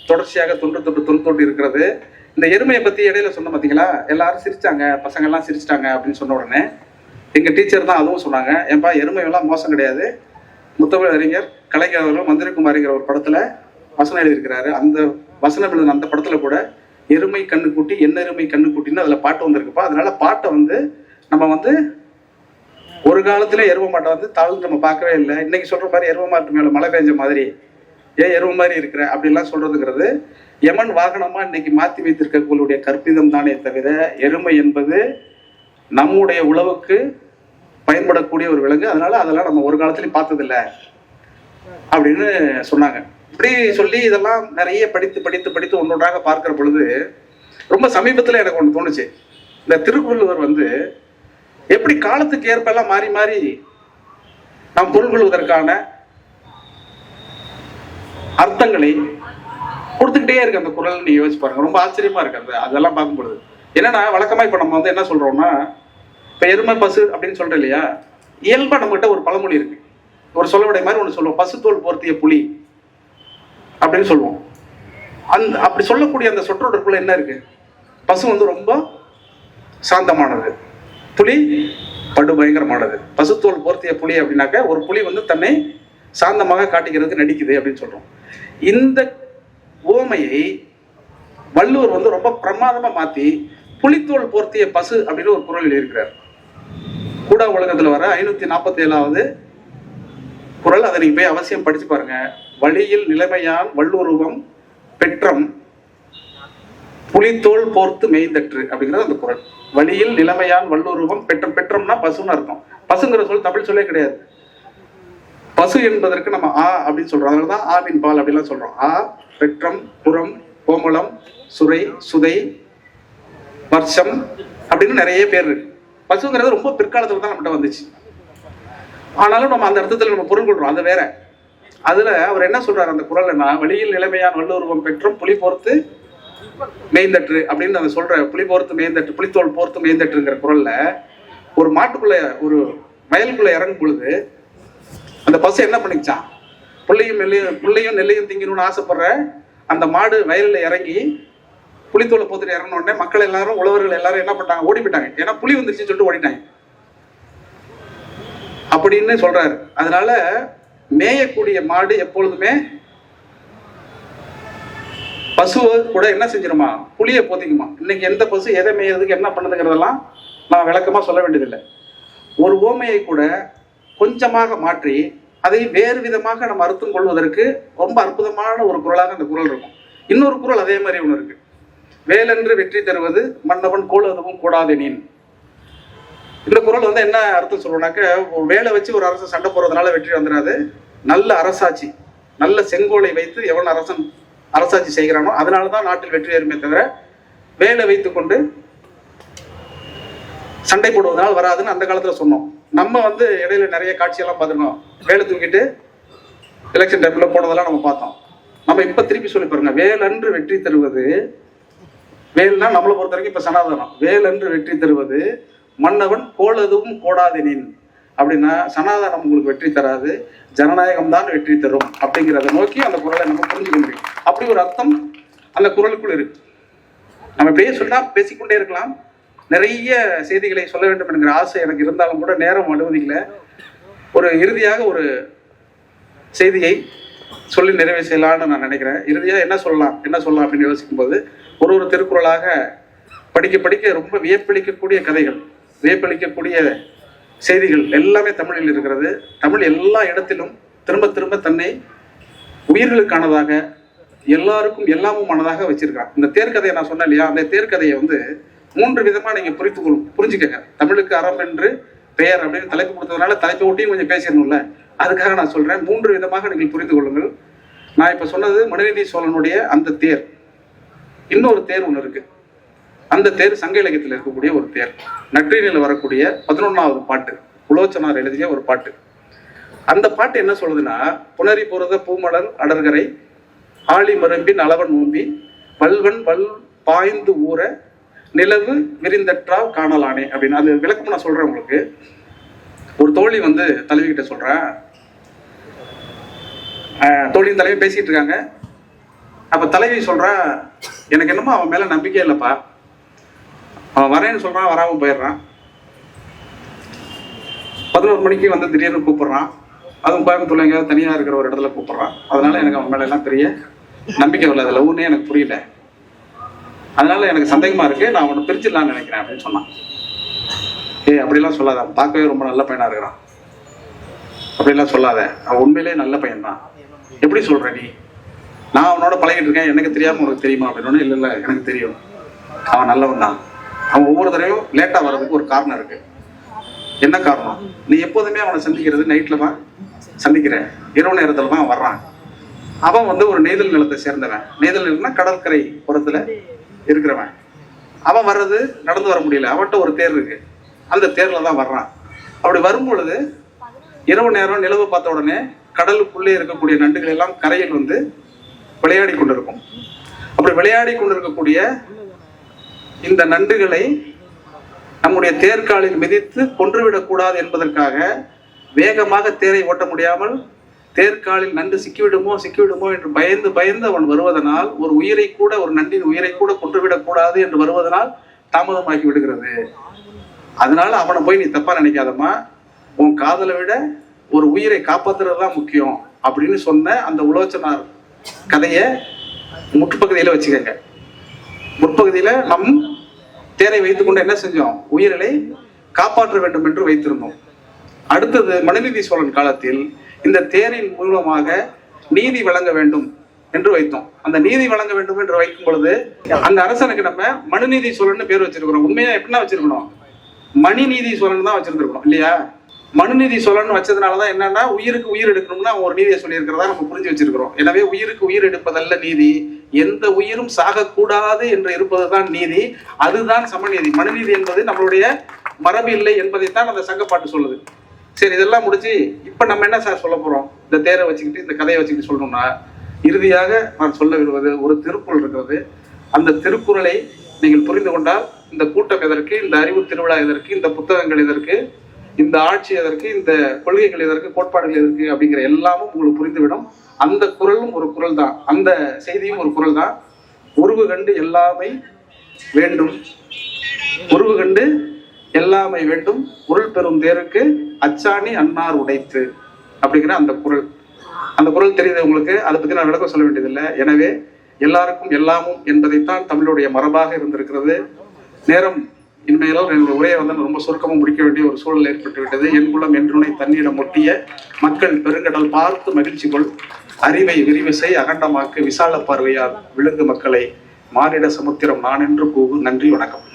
தொடர்ச்சியாக தொன்று இருக்கிறது. இந்த எருமையை பத்தி இடையில சொன்ன பார்த்தீங்களா, எல்லாரும் சிரிச்சாங்க, பசங்க எல்லாம் சிரிச்சிட்டாங்க அப்படின்னு சொன்ன உடனே எங்க டீச்சர் தான் அதுவும் சொன்னாங்க, ஏன்பா எருமை எல்லாம் மோசம் கிடையாது. முத்தமிழ் அறிஞர் கலைஞர் அவர்கள் மந்திரகுமாரிங்கிற ஒரு படத்துல வசனம் எழுதியிருக்கிறாரு. அந்த வசனம் எழுதின அந்த படத்துல கூட எருமை கண்ணுக்குட்டி என்ன எருமை கண்ணுக்குட்டின்னு அதுல பாட்டு வந்திருக்குப்பா. அதனால பாட்டை நம்ம ஒரு காலத்துல எருவ மாட்டை தாழ்ந்து நம்ம பார்க்கவே இல்லை. இன்னைக்கு சொல்ற மாதிரி எருவ மாட்டு மேல மழை பெஞ்ச மாதிரி ஏன் எருவ மாதிரி இருக்கிற அப்படிலாம் சொல்றதுங்கிறது யமன் வாகனமா இன்னைக்கு மாத்தி வைத்திருக்கக்கூடிய கற்பிதம் தானே தவிர எருமை என்பது நம்முடைய உழவுக்கு பயன்படக்கூடிய ஒரு விலங்கு. அதனால அதெல்லாம் நம்ம ஒரு காலத்திலையும் பார்த்ததில்லை அப்படின்னு சொன்னாங்க. இப்படி சொல்லி இதெல்லாம் நிறைய படித்து ஒன்றொன்றாக பார்க்கிற பொழுது ரொம்ப சமீபத்தில் எனக்கு ஒன்று தோணுச்சு. இந்த திருக்குறள் எப்படி காலத்துக்கு ஏற்பெல்லாம் மாறி மாறி நாம் பொருள் கொள்வதற்கான அர்த்தங்களை கொடுத்துக்கிட்டே இருக்கு அந்த குறள். நீங்க யோசிச்சு பாருங்க, ரொம்ப ஆச்சரியமா இருக்கு அதெல்லாம் பார்க்கும்பொழுது. என்னன்னா வழக்கமா இப்ப நம்ம என்ன சொல்றோம்னா, இப்ப எருமை பசு அப்படின்னு சொல்றோம் இல்லையா, இயல்பா நம்மகிட்ட ஒரு பழமொழி இருக்கு, ஒரு சொல்லவடை மாதிரி ஒண்ணு சொல்லுவோம், பசுத்தோல் போர்த்திய புலி அப்படின்னு சொல்லுவோம். அப்படி சொல்லக்கூடிய அந்த சொற்றொடருக்குள்ள என்ன இருக்கு? பசு ரொம்ப சாந்தமானது, புலி படு பயங்கரமானது. பசுத்தோல் போர்த்திய புலி அப்படின்னாக்க ஒரு புலி தன்னை சாந்தமாக காட்டிக்கிறது, நடிக்குது அப்படின்னு சொல்றோம். இந்த ஓமையை வள்ளுவர் ரொம்ப பிரமாதமா மாத்தி புலித்தோல் போர்த்திய பசு அப்படின்னு ஒரு குறள் எழுதியிருக்கிறார். கூட உலகத்துல வர 547வது குறள். அதை நீங்க போய் அவசியம் படிச்சு பாருங்க. வழியில் நிலைமையான் வள்ளுருவம் பெற்றம் புலித்தோல் போர்த்து மெய்தற்று அப்படிங்கிறது அந்த குறள். வழியில் நிலைமையான் வள்ளுருவம் பெற்றம். பெற்றம்னா பசுன்னு அர்த்தம். பசுங்கிற சொல் தமிழ் சொல்லே கிடையாது. பசு என்பதற்கு நம்ம ஆ அப்படின்னு சொல்றோம். அதனாலதான் ஆவின் பால் அப்படிலாம் சொல்றோம். ஆ, பெற்றம், புறம், கோமளம், சுரை, சுதை, வருஷம் அப்படின்னு நிறைய பேர் இருக்கு. பசுங்கிறது ரொம்ப பிற்காலத்துல தான் நம்மகிட்ட வந்துச்சு. ஆனாலும் நம்ம அந்த அர்த்தத்துல நம்ம பொருள் கொள்றோம், அது வேற. அதுல அவர் என்ன சொல்றாரு அந்த குறள்னா, வழியில் நிலைமையான் வள்ளுருவம் பெற்றும் புலி போர்த்து மேய்ந்தற்று அப்படின்னு அந்த சொல்ற புலி போர்த்து மேய்ந்தற்று, புலித்தோல் போர்த்து மேய்ந்தற்றுங்கிற குறள்ல ஒரு மாட்டுக்குள்ள ஒரு வயலுக்குள்ள இறங்கும் பொழுது அந்த பசு என்ன பண்ணிச்சான், புள்ளையும் நெல்லையும் திங்கணும்னு ஆசைப்படுற அந்த மாடு வயலில் இறங்கி புலித்தோலை போத்துட்டு இறங்கின உடனே மக்கள் எல்லாரும், உழவர்கள் எல்லாரும் என்ன பண்ணாங்க, ஓடி போயிட்டாங்க. ஏன்னா புலி வந்துருச்சுன்னு சொல்லிட்டு ஓடிட்டாங்க அப்படின்னு சொல்றாரு. அதனால மேயக்கூடிய மாடு எப்பொழுதுமே பசுவை கூட என்ன செஞ்சிருமா, புலியை போத்திக்குமா. இன்னைக்கு எந்த பசு எதை மேயறதுக்கு என்ன பண்ணுதுங்கிறதெல்லாம் நான் விளக்கமா சொல்ல வேண்டியதில்லை. ஒரு ஓமையை கூட கொஞ்சமாக மாற்றி அதை வேறு விதமாக நம்ம அர்த்தம் கொள்வதற்கு ரொம்ப அற்புதமான ஒரு குறளாக அந்த குறள் இருக்கும். இன்னொரு குறள் அதே மாதிரி ஒன்று இருக்கு. வேலென்று வெற்றி தருவது மன்னவன் கோலதுவும் கூடாதெனின். இந்த குறள் என்ன அர்த்தம் சொல்றோம்னாக்க, வேலை வச்சு ஒரு அரசன் சண்டை போறதுனால வெற்றி வந்துடாது. நல்ல அரசாட்சி, நல்ல செங்கோலை வைத்து எவன் அரசன் அரசாட்சி செய்கிறானோ அதனாலதான் நாட்டில் வெற்றி ஏறுமே தவிர வேலை வைத்துக் கொண்டு சண்டை போடுவதனால் வராதுன்னு அந்த காலத்துல சொன்னோம். நம்ம இடையில நிறைய காட்சியெல்லாம் பார்த்துருக்கோம். வேலை தூக்கிட்டு எலெக்ஷன் டைம்ல போனதெல்லாம் நம்ம பார்த்தோம். நம்ம இப்ப திருப்பி சொல்லி பாருங்க, வேலன்று வெற்றி தருவது, வேல்னா நம்மளை பொறுத்த வரைக்கும் இப்ப சனாதனம், வேலன்று வெற்றி தருவது மன்னவன் கோலதுவும் கோடாதெனின் அப்படின்னா சனாதனம் உங்களுக்கு வெற்றி தராது, ஜனநாயகம் தான் வெற்றி தரும் அப்படிங்கிறத நோக்கி அந்த குறளை நம்ம புரிஞ்சுக்க முடியும். அப்படி ஒரு அர்த்தம் அந்த குறளுக்குள் இருக்கு. நம்ம இப்படியே சொன்னா பேசிக்கொண்டே இருக்கலாம். நிறைய செய்திகளை சொல்ல வேண்டும் என்கிற ஆசை எனக்கு இருந்தாலும் கூட நேரம் அனுமதிக்கல. ஒரு இறுதியாக ஒரு செய்தியை சொல்லி நிறைவு செய்யலாம்னு நான் நினைக்கிறேன். இறுதியாக என்ன சொல்லலாம் அப்படின்னு யோசிக்கும் போது ஒரு திருக்குறளாக படிக்க ரொம்ப வியப்பளிக்கக்கூடிய கதைகள், வியப்பளிக்கக்கூடிய செய்திகள் எல்லாமே தமிழில் இருக்கிறது. தமிழ் எல்லா இடத்திலும் திரும்ப திரும்ப தன்னை உயிர்களுக்கானதாக, எல்லாருக்கும் எல்லாமுமானதாக வச்சிருக்கான். இந்த தேர்கதையை நான் சொன்னேன் இல்லையா, அந்த தேர்கதையை 3 விதமா நீங்க புரிஞ்சுக்கங்க. தமிழுக்கு அறம் என்று பெயர் அப்படின்னு தலைப்பு கொடுத்ததுனால தலைப்பை ஒட்டியும் கொஞ்சம் பேசிடணும்ல, அதுக்காக நான் சொல்றேன். 3 விதமாக நீங்கள் புரிந்து கொள்ளுங்கள். நான் இப்ப சொன்னது மனுநீதி சோழனுடைய அந்த தேர். இன்னொரு தேர் ஒன்று இருக்கு. அந்த தேர் சங்க இலக்கியத்தில் இருக்கக்கூடிய ஒரு தேர். நற்றினில் வரக்கூடிய 11வது பாட்டு, உலோச்சனார் எழுதிய ஒரு பாட்டு. அந்த பாட்டு என்ன சொல்லுதுன்னா, புணரி புரத பூமலர் அடர்கரை ஆழி மரும்பின் அளவன் ஊம்பி பல்வன் பல் பாய்ந்து ஊற நிலவு விரிந்தற்றால் காணலானே அப்படின்னு. அது விளக்கம் நான் சொல்றேன் உங்களுக்கு. ஒரு தோழி வந்து தலைவிகிட்ட சொல்றேன், தோழியின் தலைவி பேசிட்டு இருக்காங்க. அப்ப தலைவி சொல்றா, எனக்கு என்னமோ அவன் மேல நம்பிக்கை இல்லப்பா, அவன் வரேன்னு சொல்றான், வராம போயிடுறான். 11 மணிக்கு வந்து திடீர்னு கூப்பிடுறான், அதுவும் கோயம்புத்தூர்ல எங்கேயாவது தனியா இருக்கிற ஒரு இடத்துல கூப்பிடுறான். அதனால எனக்கு அவன் மேல எல்லாம் பெரிய நம்பிக்கை இல்லை, அதுல ஒண்ணே எனக்கு புரியல, அதனால எனக்கு சந்தேகமா இருக்கு, நான் அவனை பிரிச்சிடலான்னு நினைக்கிறேன் அப்படின்னு சொன்னான். அப்படிலாம் சொல்லாத, பார்க்கவே ரொம்ப நல்ல பையனா இருக்கிறான், அப்படிலாம் சொல்லாத, அவன் உண்மையிலேயே நல்ல பையன் தான். எப்படி சொல்ற நீ? நான் அவனோட பழகிட்டு இருக்கேன், எனக்கு தெரியாம உனக்கு தெரியுமா அப்படின்னு. இல்ல இல்ல எனக்கு தெரியும், அவன் நல்லவன் தான். அவன் ஒவ்வொரு தடவையும் லேட்டா வர்றதுக்கு ஒரு காரணம் இருக்கு. என்ன காரணம்? நீ எப்போதுமே அவனை சந்திக்கிறது நைட்ல தான் சந்திக்கிற, இரவு நேரத்துல தான் வர்றான். அவன் வந்து ஒரு நெய்தல் நிலத்தை சேர்ந்தவன். நெய்தல் நிலம்னா கடற்கரை புறத்துல இருக்கிறவன். அவன் வர்றது நடந்து வர முடியல, அவன்கிட்ட ஒரு தேர் இருக்கு, அந்த தேர்ல தான் வர்றான். அப்படி வரும் பொழுது இரவு நேரம் நிலவு பார்த்த உடனே கடலுக்குள்ளே இருக்கக்கூடிய நண்டுகள் எல்லாம் கரையில் வந்து விளையாடி கொண்டிருக்கும். அப்படி விளையாடி கொண்டிருக்கக்கூடிய இந்த நண்டுகளை நம்முடைய தேர்காலில் மிதித்து கொன்றுவிடக் கூடாது என்பதற்காக வேகமாக தேரை ஓட்ட முடியாமல் தேர்காலில் நண்டு சிக்கிவிடுமோ என்று பயந்து அவன் வருவதனால், ஒரு உயிரை கூட, ஒரு நண்டின் உயிரை கூட கொன்றுவிடக் கூடாது என்று வருவதனால் தாமதமாக்கி விடுகிறது. அதனால அவனை போய் நீ தப்பா நினைக்காதம்மா, உன் காதலை விட ஒரு உயிரை காப்பாத்துறதுதான் முக்கியம் அப்படின்னு சொன்ன அந்த உலோச்சனார் கதையை முற்பகுதியில வச்சுக்கங்க. முற்பகுதியில நம் தேரை வைத்துக் கொண்டு என்ன செஞ்சோம்? உயிரை காப்பாற்ற வேண்டும் என்று வைத்திருந்தோம். அடுத்தது மனுநீதி சோழன் காலத்தில் இந்த தேரின் மூலமாக நீதி வழங்க வேண்டும் என்று வைத்தோம். அந்த நீதி வழங்க வேண்டும் என்று வைக்கும் பொழுது அந்த அரசனுக்கு நம்ம மனுநீதி சோழன் பேர் வச்சிருக்கிறோம். உண்மையா எப்படின்னா வச்சிருக்கணும்? மணிநீதி சோழன் தான் வச்சிருந்திருக்கணும் இல்லையா? மனுநீதி சோழன் வச்சதுனாலதான் என்னன்னா, உயிருக்கு உயிர் எடுக்கணும்னா ஒரு நீதியை சொல்லி இருக்கிறதா நம்ம புரிஞ்சு வச்சிருக்கிறோம். எனவே உயிருக்கு உயிர் எடுப்பதல்ல நீதி, எந்த உயிரும் சாகக்கூடாது என்று இருப்பதுதான் நீதி, அதுதான் சமநீதி. மனுநீதி என்பது நம்மளுடைய மரபு இல்லை என்பதைத்தான் அந்த சங்கப்பாட்டு சொல்லுது. சரி, இதெல்லாம் முடிச்சு இப்ப நம்ம என்ன சார் சொல்ல போறோம்? இந்த தேரை வச்சுக்கிட்டு, இந்த கதையை வச்சுக்கிட்டு சொல்லணும்னா, இறுதியாக நான் சொல்ல விரும்புவது ஒரு திருக்குறள் இருக்கிறது. அந்த திருக்குறளை நீங்கள் புரிந்து கொண்டால் இந்த கூட்டம் எதற்கு, இந்த அறிவு திருவிழா எதற்கு, இந்த புத்தகங்கள் எதற்கு, இந்த ஆட்சி எதற்கு, இந்த கொள்கைகள் எதற்கு, கோட்பாடுகள் எதற்கு அப்படிங்கிற எல்லாமும் உங்களுக்கு புரிந்துவிடும். அந்த குறளும் ஒரு குறள் தான், அந்த செய்தியும் ஒரு குறள் தான். உருவு கண்டு எல்லாமை வேண்டும், உருவு கண்டு எல்லாமை வேண்டும், உருள் பெறும் தேருக்கு அச்சாணி அன்னார் உடைத்து அப்படிங்கிற அந்த குறள். அந்த குறள் தெரியுது உங்களுக்கு, அதை பத்தி நான் விளக்கம் சொல்ல வேண்டியதில்லை. எனவே எல்லாருக்கும் எல்லாமும் என்பதைத்தான் தமிழுடைய மரபாக இருந்திருக்கிறது. நேரம் இன்மையிலால் என்னுடைய உரையை வந்து ரொம்ப சுருக்கமும் முடிக்க வேண்டிய ஒரு சூழல் ஏற்பட்டு விட்டது. என் குலம் என்றுனை தண்ணீரம் ஒட்டிய மக்கள் பெருங்கடல் பார்த்து மகிழ்ச்சி கொள், அறிவை விரிவிசை அகண்டமாக்கு விசால பார்வையால் விழுங்கு மக்களை மானிட சமுத்திரம் நான் என்று கூவு. நன்றி, வணக்கம்.